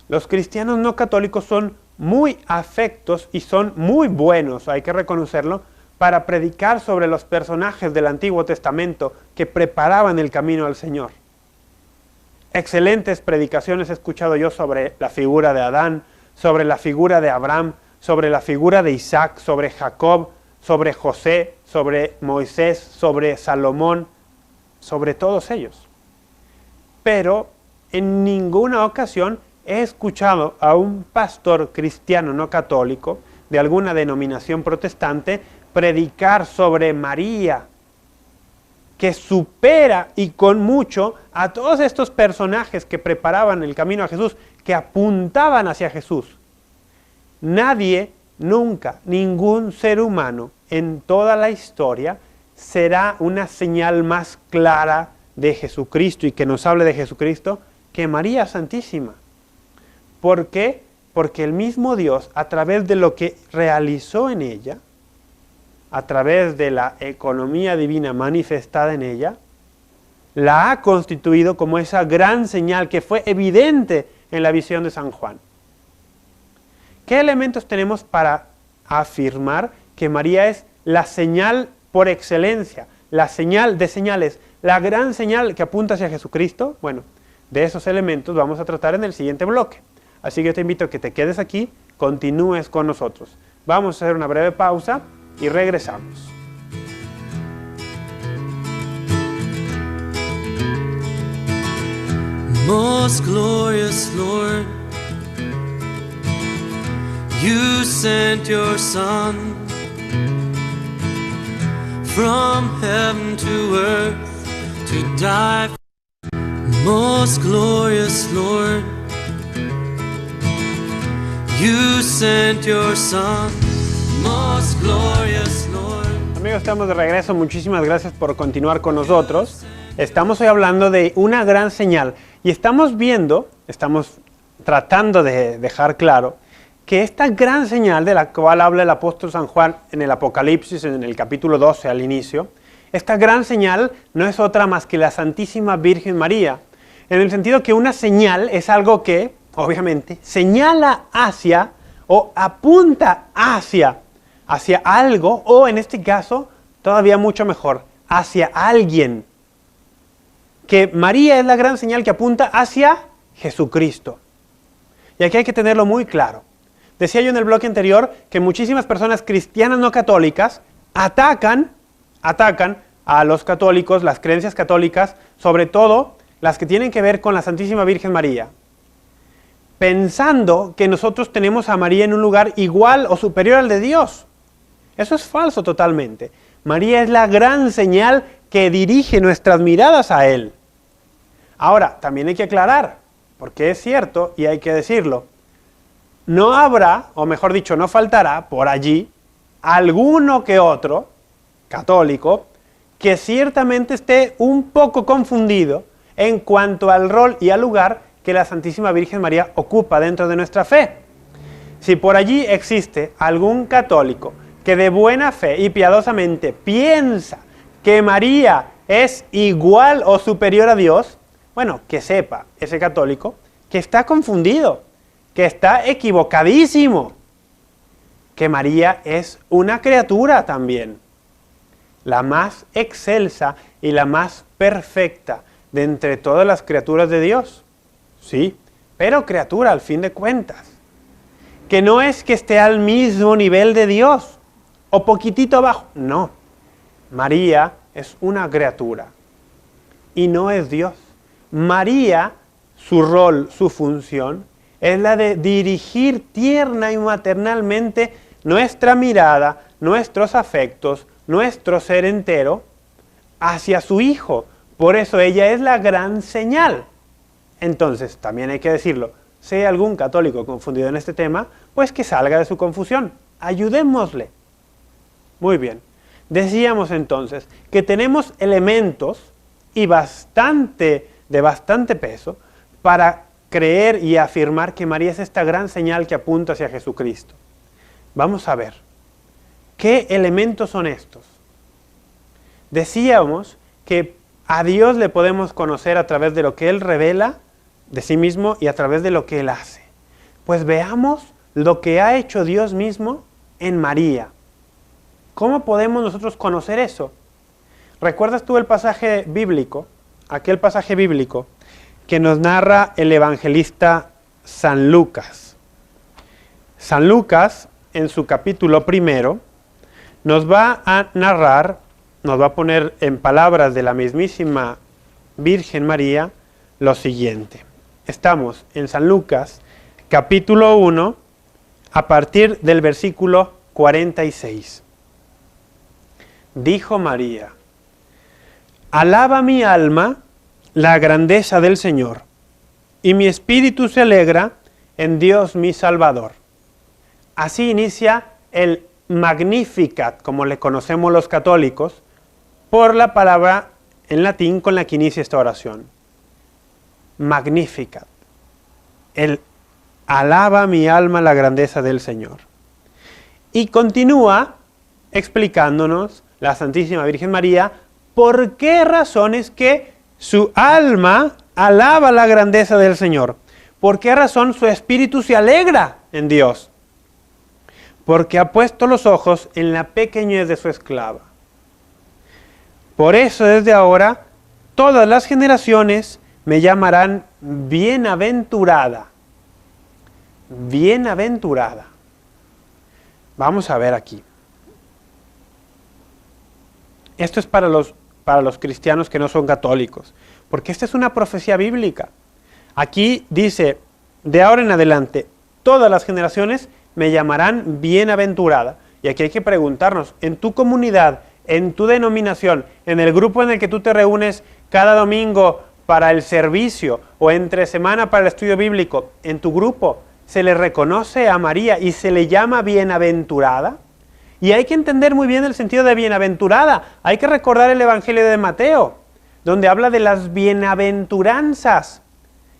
Los cristianos no católicos son muy afectos y son muy buenos, hay que reconocerlo, para predicar sobre los personajes del Antiguo Testamento que preparaban el camino al Señor. Excelentes predicaciones he escuchado yo sobre la figura de Adán, sobre la figura de Abraham, sobre la figura de Isaac, sobre Jacob, sobre José, sobre Moisés, sobre Salomón, sobre todos ellos. Pero en ninguna ocasión he escuchado a un pastor cristiano no católico de alguna denominación protestante predicar sobre María, que supera y con mucho a todos estos personajes que preparaban el camino a Jesús, que apuntaban hacia Jesús. Nadie, nunca, ningún ser humano en toda la historia será una señal más clara de Jesucristo y que nos hable de Jesucristo que María Santísima. ¿Por qué? Porque el mismo Dios, a través de lo que realizó en ella, a través de la economía divina manifestada en ella, la ha constituido como esa gran señal que fue evidente en la visión de San Juan. ¿Qué elementos tenemos para afirmar que María es la señal por excelencia, la señal de señales, la gran señal que apunta hacia Jesucristo? Bueno, de esos elementos vamos a tratar en el siguiente bloque. Así que yo te invito a que te quedes aquí, continúes con nosotros. Vamos a hacer una breve pausa y regresamos. Most glorious Lord, you sent your Son from heaven to earth to die. Most glorious Lord, you sent your Son. Most glorious Lord. Amigos, estamos de regreso. Muchísimas gracias por continuar con nosotros. Estamos hoy hablando de una gran señal y estamos tratando de dejar claro que esta gran señal de la cual habla el apóstol San Juan en el Apocalipsis, en el capítulo 12 al inicio, esta gran señal no es otra más que la Santísima Virgen María, en el sentido que una señal es algo que, obviamente, señala hacia o apunta hacia algo, o en este caso, todavía mucho mejor, hacia alguien. Que María es la gran señal que apunta hacia Jesucristo. Y aquí hay que tenerlo muy claro. Decía yo en el bloque anterior que muchísimas personas cristianas no católicas atacan a los católicos, las creencias católicas, sobre todo las que tienen que ver con la Santísima Virgen María, pensando que nosotros tenemos a María en un lugar igual o superior al de Dios. Eso es falso totalmente. María es la gran señal que dirige nuestras miradas a Él. Ahora, también hay que aclarar, porque es cierto y hay que decirlo, no habrá, o mejor dicho, no faltará por allí alguno que otro católico que ciertamente esté un poco confundido en cuanto al rol y al lugar que la Santísima Virgen María ocupa dentro de nuestra fe. Si por allí existe algún católico que de buena fe y piadosamente piensa que María es igual o superior a Dios, bueno, que sepa ese católico que está confundido, que está equivocadísimo, que María es una criatura también, la más excelsa y la más perfecta de entre todas las criaturas de Dios. Sí, pero criatura al fin de cuentas, que no es que esté al mismo nivel de Dios o poquitito abajo, no. María es una criatura y no es Dios. María, su rol, su función, es la de dirigir tierna y maternalmente nuestra mirada, nuestros afectos, nuestro ser entero hacia su Hijo. Por eso ella es la gran señal. Entonces, también hay que decirlo, si hay algún católico confundido en este tema, pues que salga de su confusión. Ayudémosle. Muy bien. Decíamos entonces que tenemos elementos y de bastante peso para creer y afirmar que María es esta gran señal que apunta hacia Jesucristo. Vamos a ver, ¿qué elementos son estos? Decíamos que a Dios le podemos conocer a través de lo que Él revela de sí mismo y a través de lo que Él hace. Pues veamos lo que ha hecho Dios mismo en María. ¿Cómo podemos nosotros conocer eso? ¿Recuerdas tú el pasaje bíblico? Aquel pasaje bíblico que nos narra el evangelista San Lucas. San Lucas, en su capítulo 1, nos va a narrar, nos va a poner en palabras de la mismísima Virgen María lo siguiente. Estamos en San Lucas, capítulo 1, a partir del versículo 46. Dijo María: alaba mi alma la grandeza del Señor, y mi espíritu se alegra en Dios mi Salvador. Así inicia el Magnificat, como le conocemos los católicos, por la palabra en latín con la que inicia esta oración. Magnificat. El alaba mi alma la grandeza del Señor. Y continúa explicándonos la Santísima Virgen María por qué razones que su alma alaba la grandeza del Señor. ¿Por qué razón su espíritu se alegra en Dios? Porque ha puesto los ojos en la pequeñez de su esclava. Por eso desde ahora todas las generaciones me llamarán bienaventurada. Bienaventurada. Vamos a ver aquí. Esto es para los cristianos que no son católicos, porque esta es una profecía bíblica. Aquí dice, de ahora en adelante, todas las generaciones me llamarán bienaventurada. Y aquí hay que preguntarnos, en tu comunidad, en tu denominación, en el grupo en el que tú te reúnes cada domingo para el servicio o entre semana para el estudio bíblico, en tu grupo se le reconoce a María y se le llama bienaventurada. Y hay que entender muy bien el sentido de bienaventurada. Hay que recordar el Evangelio de Mateo, donde habla de las bienaventuranzas.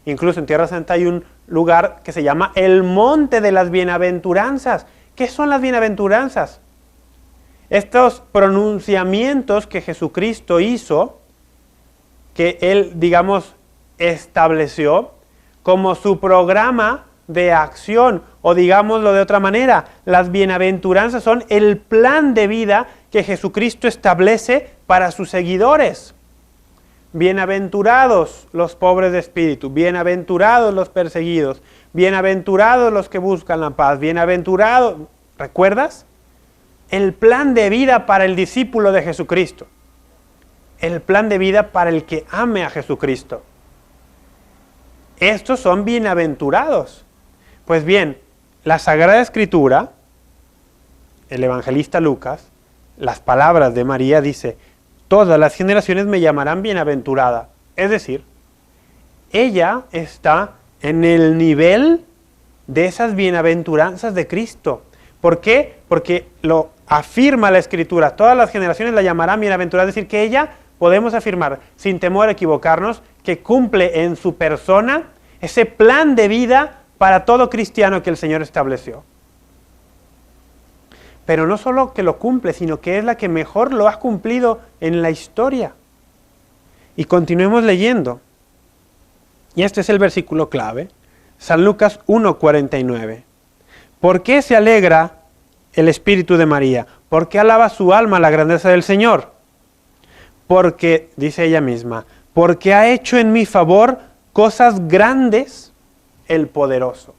Incluso en Tierra Santa hay un lugar que se llama el Monte de las Bienaventuranzas. ¿Qué son las bienaventuranzas? Estos pronunciamientos que Jesucristo hizo, que Él, digamos, estableció como su programa de acción, o digámoslo de otra manera, las bienaventuranzas son el plan de vida que Jesucristo establece para sus seguidores. bienaventurados los pobres de espíritu, bienaventurados los perseguidos, bienaventurados los que buscan la paz, bienaventurados, ¿recuerdas? El plan de vida para el discípulo de Jesucristo, el plan de vida para el que ame a Jesucristo. Estos son bienaventurados. Pues bien, la Sagrada Escritura, el evangelista Lucas, las palabras de María dice: todas las generaciones me llamarán bienaventurada. Es decir, ella está en el nivel de esas bienaventuranzas de Cristo. ¿Por qué? Porque lo afirma la Escritura. Todas las generaciones la llamarán bienaventurada. Es decir, que ella, podemos afirmar, sin temor a equivocarnos, que cumple en su persona ese plan de vida para todo cristiano que el Señor estableció. Pero no solo que lo cumple, sino que es la que mejor lo ha cumplido en la historia. Y continuemos leyendo. Y este es el versículo clave. San Lucas 1:49. ¿Por qué se alegra el espíritu de María? ¿Por qué alaba su alma la grandeza del Señor? Porque, dice ella misma, porque ha hecho en mi favor cosas grandes el poderoso.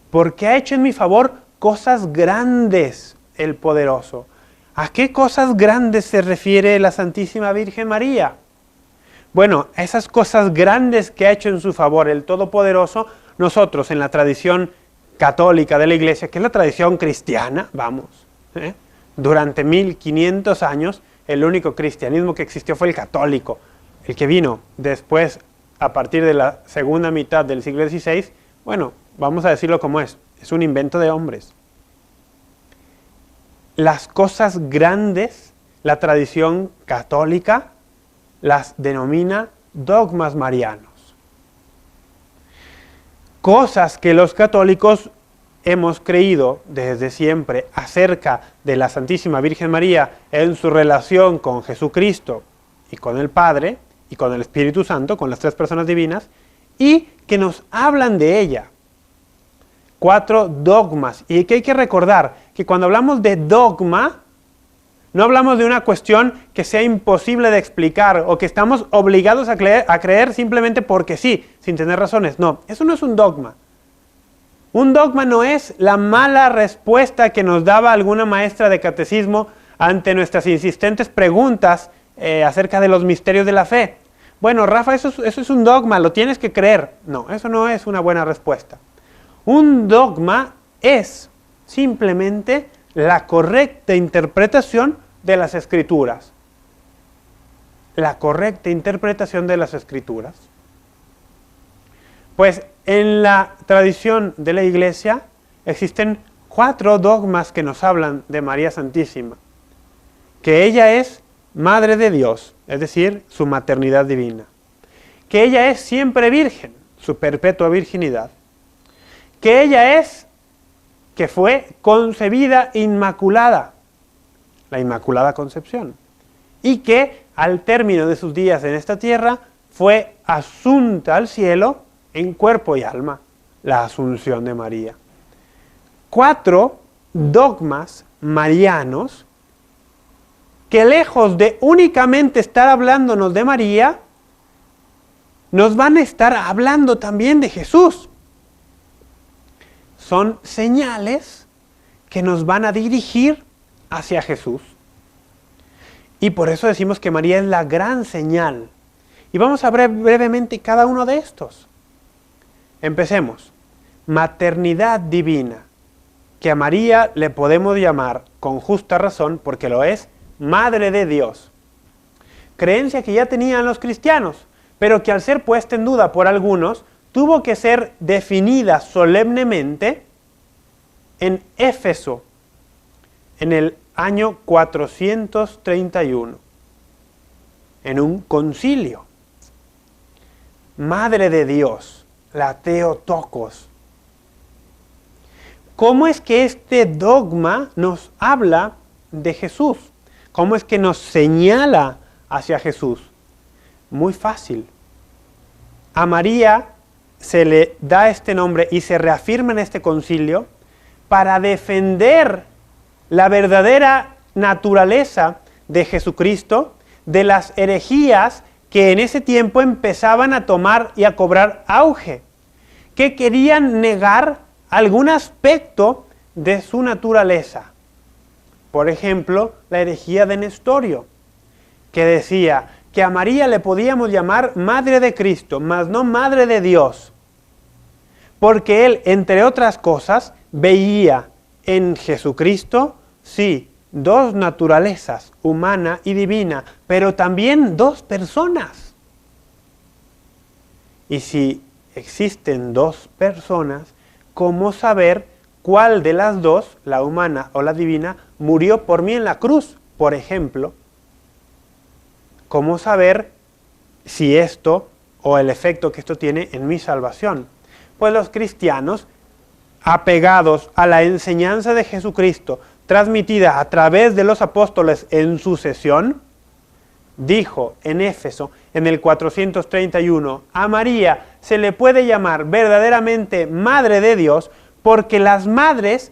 Porque ha hecho en mi favor cosas grandes el poderoso. ¿A qué cosas grandes se refiere la Santísima Virgen María? Bueno, a esas cosas grandes que ha hecho en su favor el Todopoderoso, nosotros en la tradición católica de la Iglesia, que es la tradición cristiana, durante 1500 años, el único cristianismo que existió fue el católico. El que vino después, a partir de la segunda mitad del siglo XVI, bueno, vamos a decirlo como es un invento de hombres. Las cosas grandes, la tradición católica las denomina dogmas marianos. Cosas que los católicos hemos creído desde siempre acerca de la Santísima Virgen María en su relación con Jesucristo y con el Padre y con el Espíritu Santo, con las tres personas divinas, y que nos hablan de ella. 4 dogmas. Y que hay que recordar que cuando hablamos de dogma, no hablamos de una cuestión que sea imposible de explicar o que estamos obligados a creer simplemente porque sí, sin tener razones. No, eso no es un dogma. Un dogma no es la mala respuesta que nos daba alguna maestra de catecismo ante nuestras insistentes preguntas acerca de los misterios de la fe. Bueno, Rafa, eso es un dogma, lo tienes que creer. No, eso no es una buena respuesta. Un dogma es simplemente la correcta interpretación de las Escrituras. La correcta interpretación de las Escrituras. Pues en la tradición de la Iglesia existen 4 dogmas que nos hablan de María Santísima. Que ella es Madre de Dios, es decir, su maternidad divina. Que ella es siempre virgen, su perpetua virginidad. Que ella que fue concebida inmaculada, la Inmaculada Concepción, y que al término de sus días en esta tierra fue asunta al cielo en cuerpo y alma, la Asunción de María. 4 dogmas marianos que, lejos de únicamente estar hablándonos de María, nos van a estar hablando también de Jesús. Son señales que nos van a dirigir hacia Jesús. Y por eso decimos que María es la gran señal. Y vamos a ver brevemente cada uno de estos. Empecemos. Maternidad divina, que a María le podemos llamar con justa razón porque lo es Madre de Dios. Creencia que ya tenían los cristianos, pero que al ser puesta en duda por algunos, tuvo que ser definida solemnemente en Éfeso, en el año 431, en un concilio. Madre de Dios, la Theotokos. ¿Cómo es que este dogma nos habla de Jesús? ¿Cómo es que nos señala hacia Jesús? Muy fácil. A María se le da este nombre y se reafirma en este concilio para defender la verdadera naturaleza de Jesucristo de las herejías que en ese tiempo empezaban a tomar y a cobrar auge, que querían negar algún aspecto de su naturaleza. Por ejemplo, la herejía de Nestorio, que decía que a María le podíamos llamar Madre de Cristo, mas no Madre de Dios, porque él, entre otras cosas, veía en Jesucristo, sí, dos naturalezas, humana y divina, pero también dos personas. Y si existen dos personas, ¿cómo saber cuál de las dos, la humana o la divina, murió por mí en la cruz, por ejemplo? ¿Cómo saber si esto o el efecto que esto tiene en mi salvación? Pues los cristianos, apegados a la enseñanza de Jesucristo, transmitida a través de los apóstoles en sucesión, dijo en Éfeso, en el 431, a María se le puede llamar verdaderamente Madre de Dios, porque las madres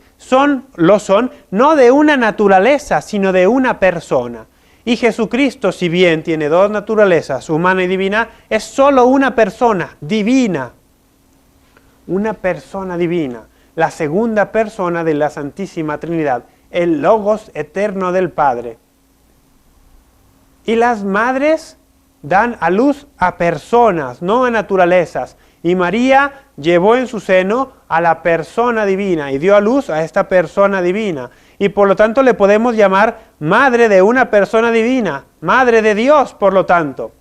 lo son no de una naturaleza, sino de una persona. Y Jesucristo, si bien tiene dos naturalezas, humana y divina, es solo una persona divina. Una persona divina, la segunda persona de la Santísima Trinidad, el Logos eterno del Padre. Y las madres dan a luz a personas, no a naturalezas. Y María llevó en su seno a la persona divina y dio a luz a esta persona divina. Y por lo tanto le podemos llamar madre de una persona divina, madre de Dios, por lo tanto.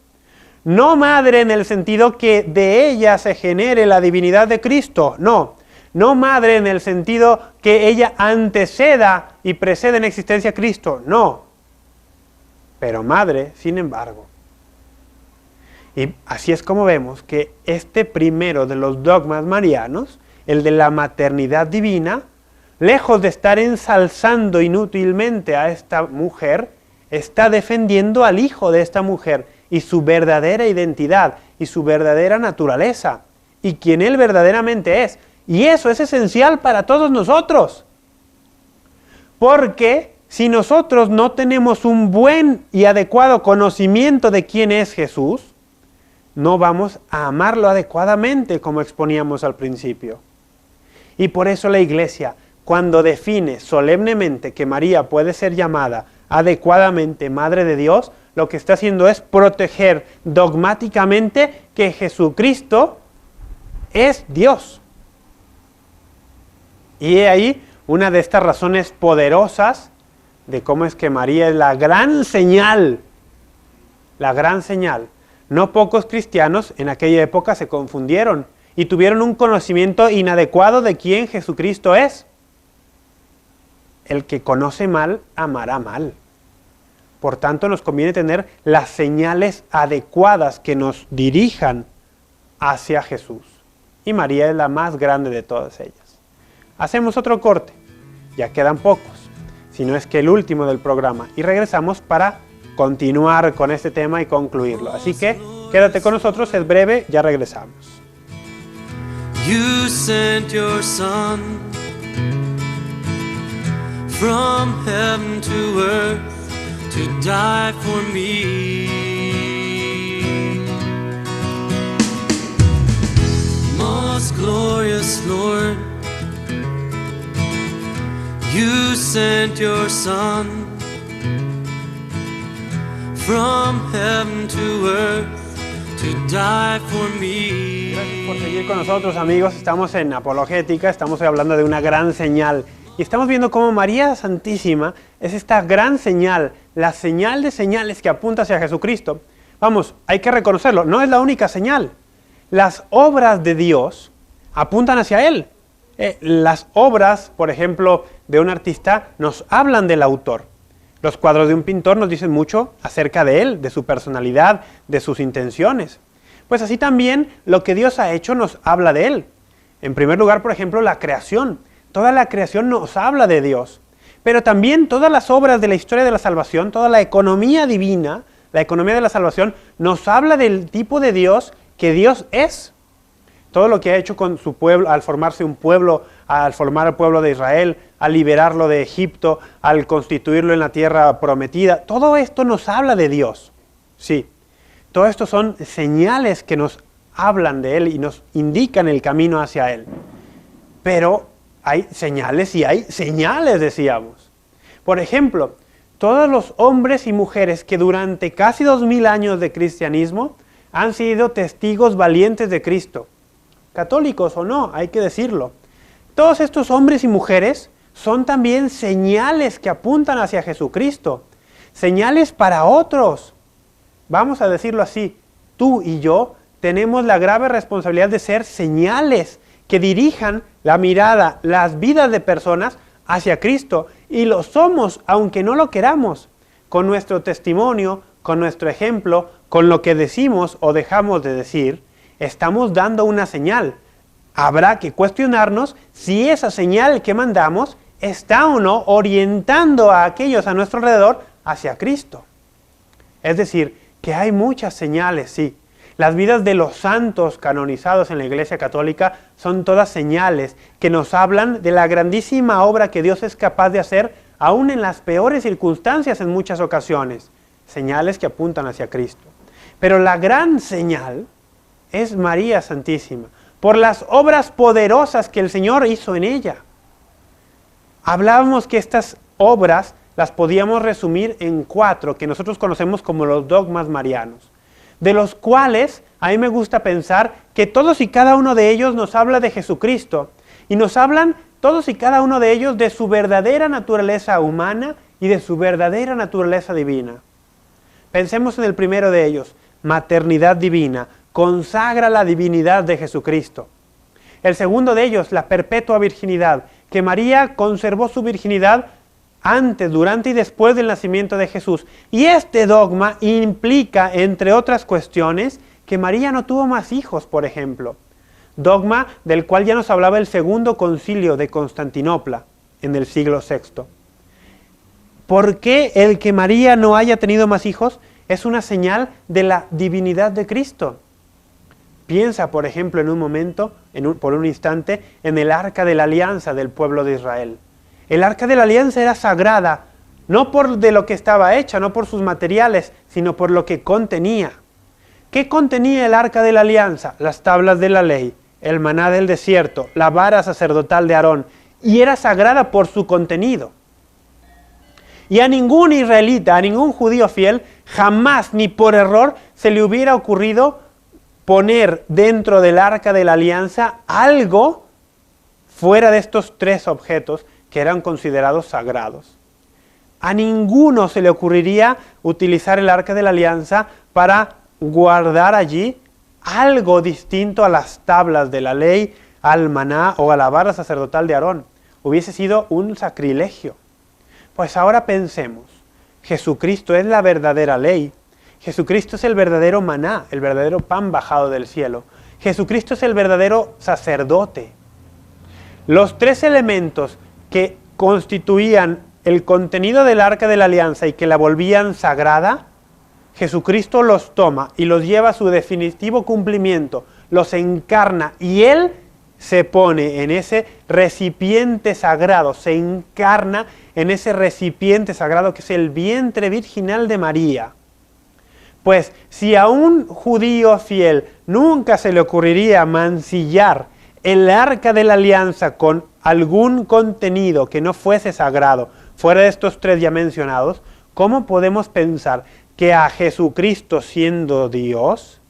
No madre en el sentido que de ella se genere la divinidad de Cristo, no. No madre en el sentido que ella anteceda y precede en existencia a Cristo, no. Pero madre, sin embargo. Y así es como vemos que este primero de los dogmas marianos, el de la maternidad divina, lejos de estar ensalzando inútilmente a esta mujer, está defendiendo al hijo de esta mujer y su verdadera identidad y su verdadera naturaleza y quien él verdaderamente es. Y eso es esencial para todos nosotros. Porque si nosotros no tenemos un buen y adecuado conocimiento de quién es Jesús, no vamos a amarlo adecuadamente como exponíamos al principio. Y por eso la Iglesia, cuando define solemnemente que María puede ser llamada adecuadamente Madre de Dios, lo que está haciendo es proteger dogmáticamente que Jesucristo es Dios. Y he ahí una de estas razones poderosas de cómo es que María es la gran señal. La gran señal. No pocos cristianos en aquella época se confundieron y tuvieron un conocimiento inadecuado de quién Jesucristo es. El que conoce mal, amará mal. Por tanto, nos conviene tener las señales adecuadas que nos dirijan hacia Jesús. Y María es la más grande de todas ellas. Hacemos otro corte, ya quedan pocos, si no es que el último del programa, y regresamos para continuar con este tema y concluirlo. Así que quédate con nosotros, es breve, ya regresamos. You sent your son from heaven to earth to die for me. Most glorious Lord, you sent your son from heaven to earth to die for me. Gracias por seguir con nosotros, amigos. Estamos en Apologética, estamos hablando de una gran señal. Y estamos viendo cómo María Santísima es esta gran señal, la señal de señales que apunta hacia Jesucristo. Vamos, hay que reconocerlo, no es la única señal. Las obras de Dios apuntan hacia Él. Las obras, por ejemplo, de un artista nos hablan del autor. Los cuadros de un pintor nos dicen mucho acerca de él, de su personalidad, de sus intenciones. Pues así también lo que Dios ha hecho nos habla de Él. En primer lugar, por ejemplo, la creación. Toda la creación nos habla de Dios. Pero también todas las obras de la historia de la salvación, toda la economía divina, la economía de la salvación, nos habla del tipo de Dios que Dios es. Todo lo que ha hecho con su pueblo, al formarse un pueblo, al formar el pueblo de Israel, al liberarlo de Egipto, al constituirlo en la tierra prometida, todo esto nos habla de Dios. Sí. todo esto son señales que nos hablan de Él y nos indican el camino hacia Él. Pero hay señales y hay señales, decíamos. Por ejemplo, todos los hombres y mujeres que durante casi 2000 años de cristianismo han sido testigos valientes de Cristo, católicos o no, hay que decirlo. Todos estos hombres y mujeres son también señales que apuntan hacia Jesucristo, señales para otros. Vamos a decirlo así, tú y yo tenemos la grave responsabilidad de ser señales que dirijan la mirada, las vidas de personas hacia Cristo. Y lo somos, aunque no lo queramos, con nuestro testimonio, con nuestro ejemplo, con lo que decimos o dejamos de decir, estamos dando una señal. Habrá que cuestionarnos si esa señal que mandamos está o no orientando a aquellos a nuestro alrededor hacia Cristo. Es decir, que hay muchas señales, sí. Las vidas de los santos canonizados en la Iglesia Católica son todas señales que nos hablan de la grandísima obra que Dios es capaz de hacer aún en las peores circunstancias en muchas ocasiones. Señales que apuntan hacia Cristo. Pero la gran señal es María Santísima, por las obras poderosas que el Señor hizo en ella. Hablábamos que estas obras las podíamos resumir en 4, que nosotros conocemos como los dogmas marianos, de los cuales a mí me gusta pensar que todos y cada uno de ellos nos habla de Jesucristo, y nos hablan todos y cada uno de ellos de su verdadera naturaleza humana y de su verdadera naturaleza divina. Pensemos en el primero de ellos, maternidad divina, consagra la divinidad de Jesucristo. El segundo de ellos, la perpetua virginidad, que María conservó su virginidad antes, durante y después del nacimiento de Jesús. Y este dogma implica, entre otras cuestiones, que María no tuvo más hijos, por ejemplo. Dogma del cual ya nos hablaba el segundo concilio de Constantinopla en el siglo VI. ¿Por qué el que María no haya tenido más hijos es una señal de la divinidad de Cristo? Piensa, por ejemplo, en un momento, por un instante, en el Arca de la Alianza del pueblo de Israel. El Arca de la Alianza era sagrada, no por de lo que estaba hecha, no por sus materiales, sino por lo que contenía. ¿Qué contenía el Arca de la Alianza? Las tablas de la ley, el maná del desierto, la vara sacerdotal de Aarón, y era sagrada por su contenido. Y a ningún israelita, a ningún judío fiel, jamás ni por error se le hubiera ocurrido poner dentro del Arca de la Alianza algo fuera de estos 3 objetos que eran considerados sagrados. A ninguno se le ocurriría utilizar el Arca de la Alianza para guardar allí algo distinto a las tablas de la ley, al maná o a la vara sacerdotal de Aarón. Hubiese sido un sacrilegio. Pues ahora pensemos, Jesucristo es la verdadera ley, Jesucristo es el verdadero maná, el verdadero pan bajado del cielo, Jesucristo es el verdadero sacerdote. Los 3 elementos que constituían el contenido del Arca de la Alianza y que la volvían sagrada, Jesucristo los toma y los lleva a su definitivo cumplimiento, los encarna y Él se pone en ese recipiente sagrado, se encarna en ese recipiente sagrado que es el vientre virginal de María. Pues si a un judío fiel nunca se le ocurriría mancillar el Arca de la Alianza con algún contenido que no fuese sagrado, fuera de estos 3 ya mencionados, ¿cómo podemos pensar que a Jesucristo, siendo Dios,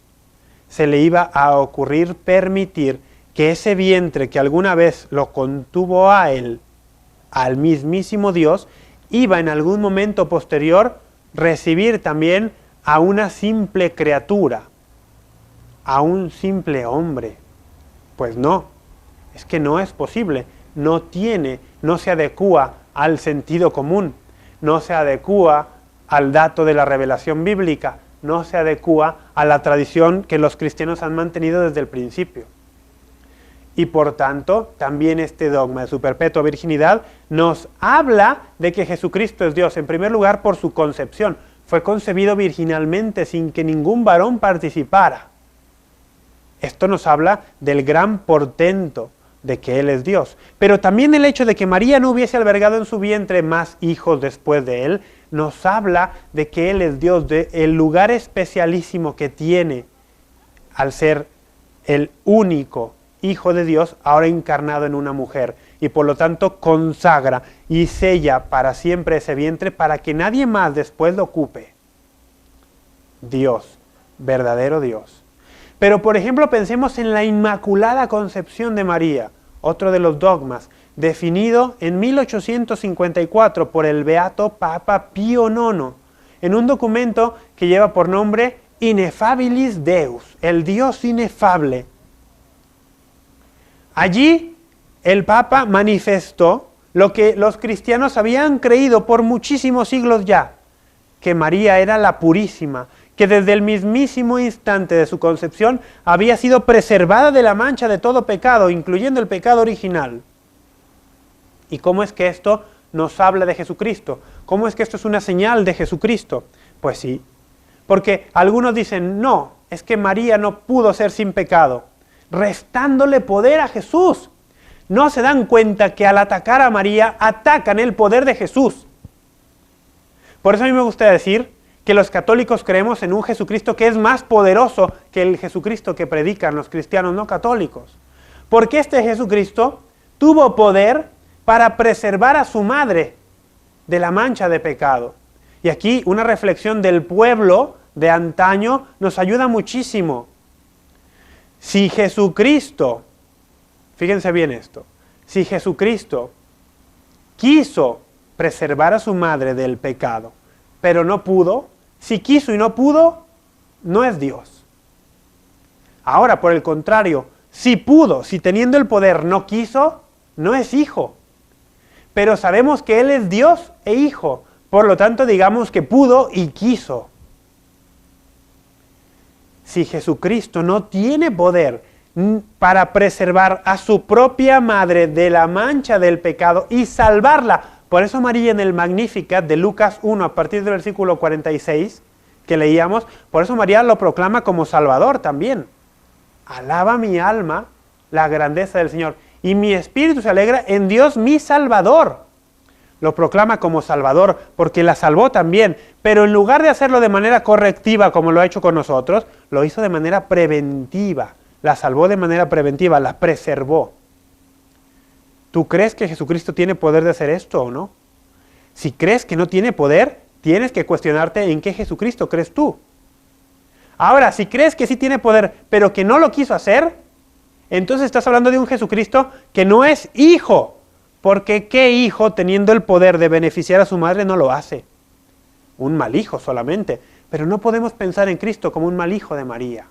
se le iba a ocurrir permitir que ese vientre que alguna vez lo contuvo a Él, al mismísimo Dios, iba en algún momento posterior recibir también a una simple criatura, a un simple hombre? Pues no, es que no es posible, no se adecúa al sentido común, no se adecúa al dato de la revelación bíblica, no se adecúa a la tradición que los cristianos han mantenido desde el principio. Y por tanto, también este dogma de su perpetua virginidad nos habla de que Jesucristo es Dios, en primer lugar por su concepción. Fue concebido virginalmente sin que ningún varón participara. Esto nos habla del gran portento, de que Él es Dios. Pero también el hecho de que María no hubiese albergado en su vientre más hijos después de Él, nos habla de que Él es Dios, de el lugar especialísimo que tiene al ser el único Hijo de Dios, ahora encarnado en una mujer. Y por lo tanto consagra y sella para siempre ese vientre para que nadie más después lo ocupe. Dios, verdadero Dios. Pero por ejemplo pensemos en la Inmaculada Concepción de María, otro de los dogmas, definido en 1854 por el beato Papa Pío IX, en un documento que lleva por nombre Ineffabilis Deus, el Dios inefable. Allí el Papa manifestó lo que los cristianos habían creído por muchísimos siglos ya, que María era la purísima, que desde el mismísimo instante de su concepción había sido preservada de la mancha de todo pecado, incluyendo el pecado original. ¿Y cómo es que esto nos habla de Jesucristo? ¿Cómo es que esto es una señal de Jesucristo? Pues sí, porque algunos dicen, no, es que María no pudo ser sin pecado, restándole poder a Jesús. No se dan cuenta que al atacar a María, atacan el poder de Jesús. Por eso a mí me gusta decir que los católicos creemos en un Jesucristo que es más poderoso que el Jesucristo que predican los cristianos no católicos. Porque este Jesucristo tuvo poder para preservar a su madre de la mancha de pecado. Y aquí una reflexión del pueblo de antaño nos ayuda muchísimo. Si Jesucristo, fíjense bien esto, si Jesucristo quiso preservar a su madre del pecado, pero no pudo, si quiso y no pudo, no es Dios. Ahora, por el contrario, si pudo, si teniendo el poder no quiso, no es hijo. Pero sabemos que Él es Dios e hijo, por lo tanto digamos que pudo y quiso. Si Jesucristo no tiene poder para preservar a su propia madre de la mancha del pecado y salvarla, por eso María en el Magnificat de Lucas 1, a partir del versículo 46, que leíamos, por eso María lo proclama como Salvador también. Alaba mi alma la grandeza del Señor, y mi espíritu se alegra en Dios mi Salvador. Lo proclama como Salvador, porque la salvó también, pero en lugar de hacerlo de manera correctiva, como lo ha hecho con nosotros, lo hizo de manera preventiva. La salvó de manera preventiva, la preservó. ¿Tú crees que Jesucristo tiene poder de hacer esto o no? Si crees que no tiene poder, tienes que cuestionarte en qué Jesucristo crees tú. Ahora, si crees que sí tiene poder, pero que no lo quiso hacer, entonces estás hablando de un Jesucristo que no es hijo. Porque ¿qué hijo, teniendo el poder de beneficiar a su madre, no lo hace? Un mal hijo solamente. Pero no podemos pensar en Cristo como un mal hijo de María.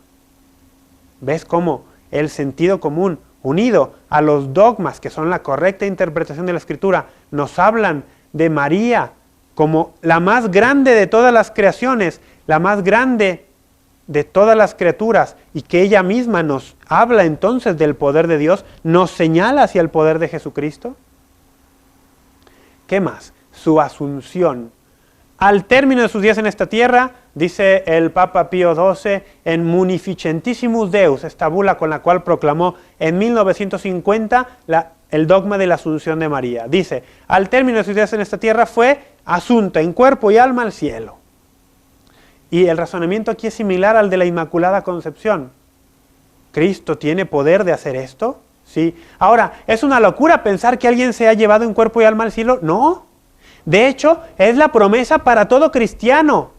¿Ves cómo el sentido común, unido a los dogmas que son la correcta interpretación de la Escritura, nos hablan de María como la más grande de todas las creaciones, la más grande de todas las criaturas, y que ella misma nos habla entonces del poder de Dios, nos señala hacia el poder de Jesucristo? ¿Qué más? Su asunción. Al término de sus días en esta tierra, dice el Papa Pío XII, en Munificentissimus Deus, esta bula con la cual proclamó en 1950 el dogma de la Asunción de María. Dice, al término de sus días en esta tierra fue asunta en cuerpo y alma al cielo. Y el razonamiento aquí es similar al de la Inmaculada Concepción. ¿Cristo tiene poder de hacer esto? Sí. Ahora, ¿es una locura pensar que alguien se ha llevado en cuerpo y alma al cielo? No. De hecho, es la promesa para todo cristiano,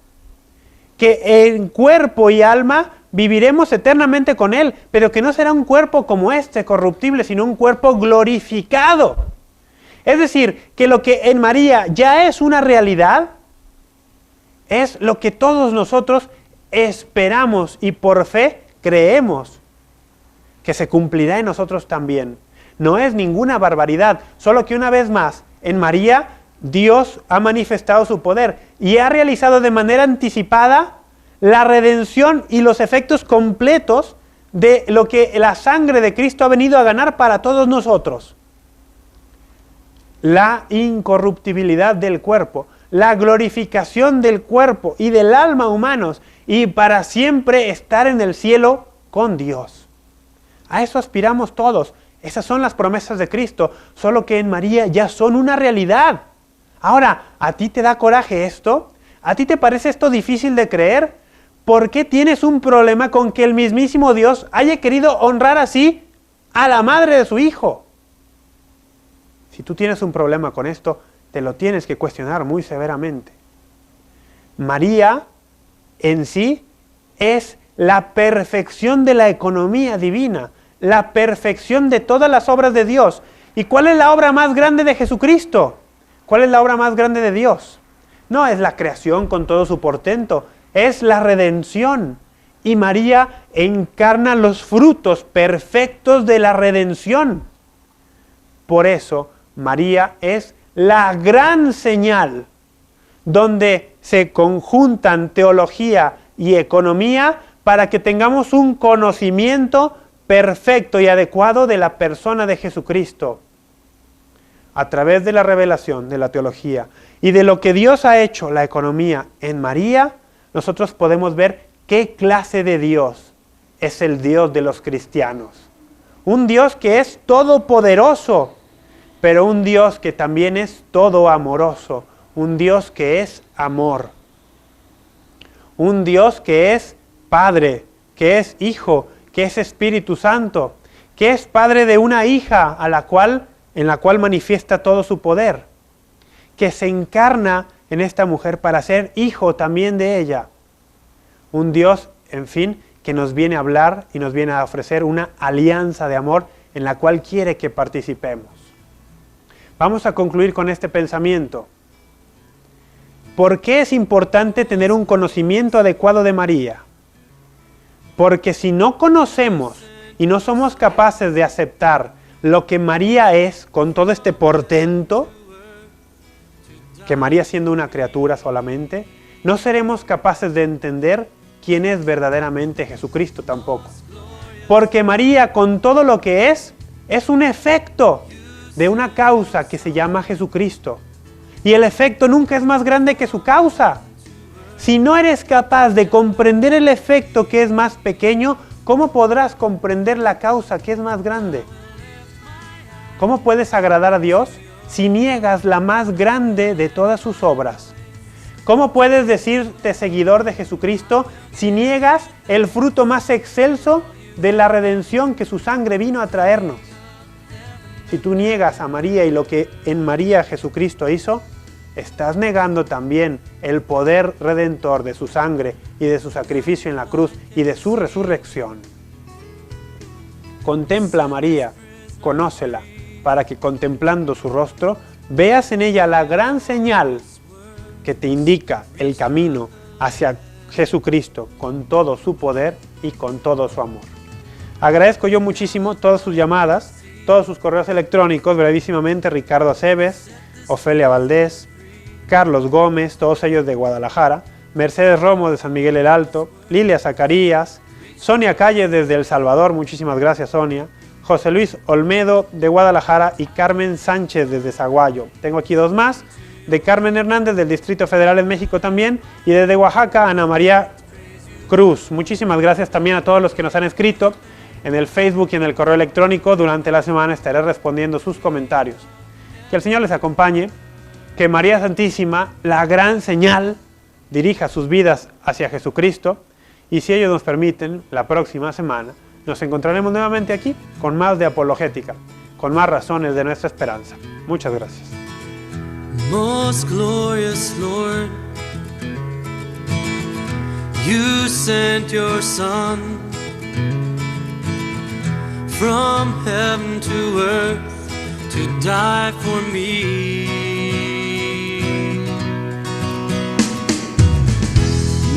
que en cuerpo y alma viviremos eternamente con Él, pero que no será un cuerpo como este, corruptible, sino un cuerpo glorificado. Es decir, que lo que en María ya es una realidad, es lo que todos nosotros esperamos y por fe creemos que se cumplirá en nosotros también. No es ninguna barbaridad, solo que una vez más, en María, Dios ha manifestado su poder y ha realizado de manera anticipada la redención y los efectos completos de lo que la sangre de Cristo ha venido a ganar para todos nosotros. La incorruptibilidad del cuerpo, la glorificación del cuerpo y del alma humanos, y para siempre estar en el cielo con Dios. A eso aspiramos todos, Esas son las promesas de Cristo, solo que en María ya son una realidad. Ahora, ¿a ti te da coraje esto? ¿A ti te parece esto difícil de creer? ¿Por qué tienes un problema con que el mismísimo Dios haya querido honrar así a la madre de su hijo? Si tú tienes un problema con esto, te lo tienes que cuestionar muy severamente. María en sí es la perfección de la economía divina, la perfección de todas las obras de Dios. ¿Y cuál es la obra más grande de Jesucristo? ¿Cuál es la obra más grande de Dios? No es la creación con todo su portento, es la redención. Y María encarna los frutos perfectos de la redención. Por eso, María es la gran señal donde se conjuntan teología y economía para que tengamos un conocimiento perfecto y adecuado de la persona de Jesucristo. A través de la revelación de la teología y de lo que Dios ha hecho, la economía en María, nosotros podemos ver qué clase de Dios es el Dios de los cristianos. Un Dios que es todopoderoso, pero un Dios que también es todo amoroso, un Dios que es amor, un Dios que es Padre, que es Hijo, que es Espíritu Santo, que es Padre de una hija en la cual manifiesta todo su poder, que se encarna en esta mujer para ser hijo también de ella. Un Dios, en fin, que nos viene a hablar y nos viene a ofrecer una alianza de amor en la cual quiere que participemos. Vamos a concluir con este pensamiento. ¿Por qué es importante tener un conocimiento adecuado de María? Porque si no conocemos y no somos capaces de aceptar lo que María es con todo este portento, que María siendo una criatura solamente, no seremos capaces de entender quién es verdaderamente Jesucristo tampoco. Porque María con todo lo que es un efecto de una causa que se llama Jesucristo. Y el efecto nunca es más grande que su causa. Si no eres capaz de comprender el efecto que es más pequeño, ¿cómo podrás comprender la causa que es más grande? ¿Cómo puedes agradar a Dios si niegas la más grande de todas sus obras? ¿Cómo puedes decirte seguidor de Jesucristo si niegas el fruto más excelso de la redención que su sangre vino a traernos? Si tú niegas a María y lo que en María Jesucristo hizo, estás negando también el poder redentor de su sangre y de su sacrificio en la cruz y de su resurrección. Contempla a María, conócela, para que contemplando su rostro, veas en ella la gran señal que te indica el camino hacia Jesucristo con todo su poder y con todo su amor. Agradezco yo muchísimo todas sus llamadas, todos sus correos electrónicos, brevísimamente Ricardo Aceves, Ofelia Valdés, Carlos Gómez, todos ellos de Guadalajara, Mercedes Romo de San Miguel el Alto, Lilia Zacarías, Sonia Calle desde El Salvador, muchísimas gracias Sonia, José Luis Olmedo de Guadalajara y Carmen Sánchez desde Zaguayo. Tengo aquí dos más, de Carmen Hernández del Distrito Federal en México también, y desde Oaxaca Ana María Cruz. Muchísimas gracias también a todos los que nos han escrito en el Facebook y en el correo electrónico. Durante la semana estaré respondiendo sus comentarios. Que el Señor les acompañe, que María Santísima, la gran señal, dirija sus vidas hacia Jesucristo, y si ellos nos permiten, la próxima semana nos encontraremos nuevamente aquí con más de apologética, con más razones de nuestra esperanza. Muchas gracias. Most glorious Lord, you sent your Son from heaven to earth to die for me.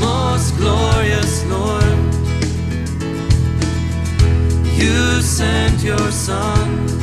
Most glorious Lord, you sent your Son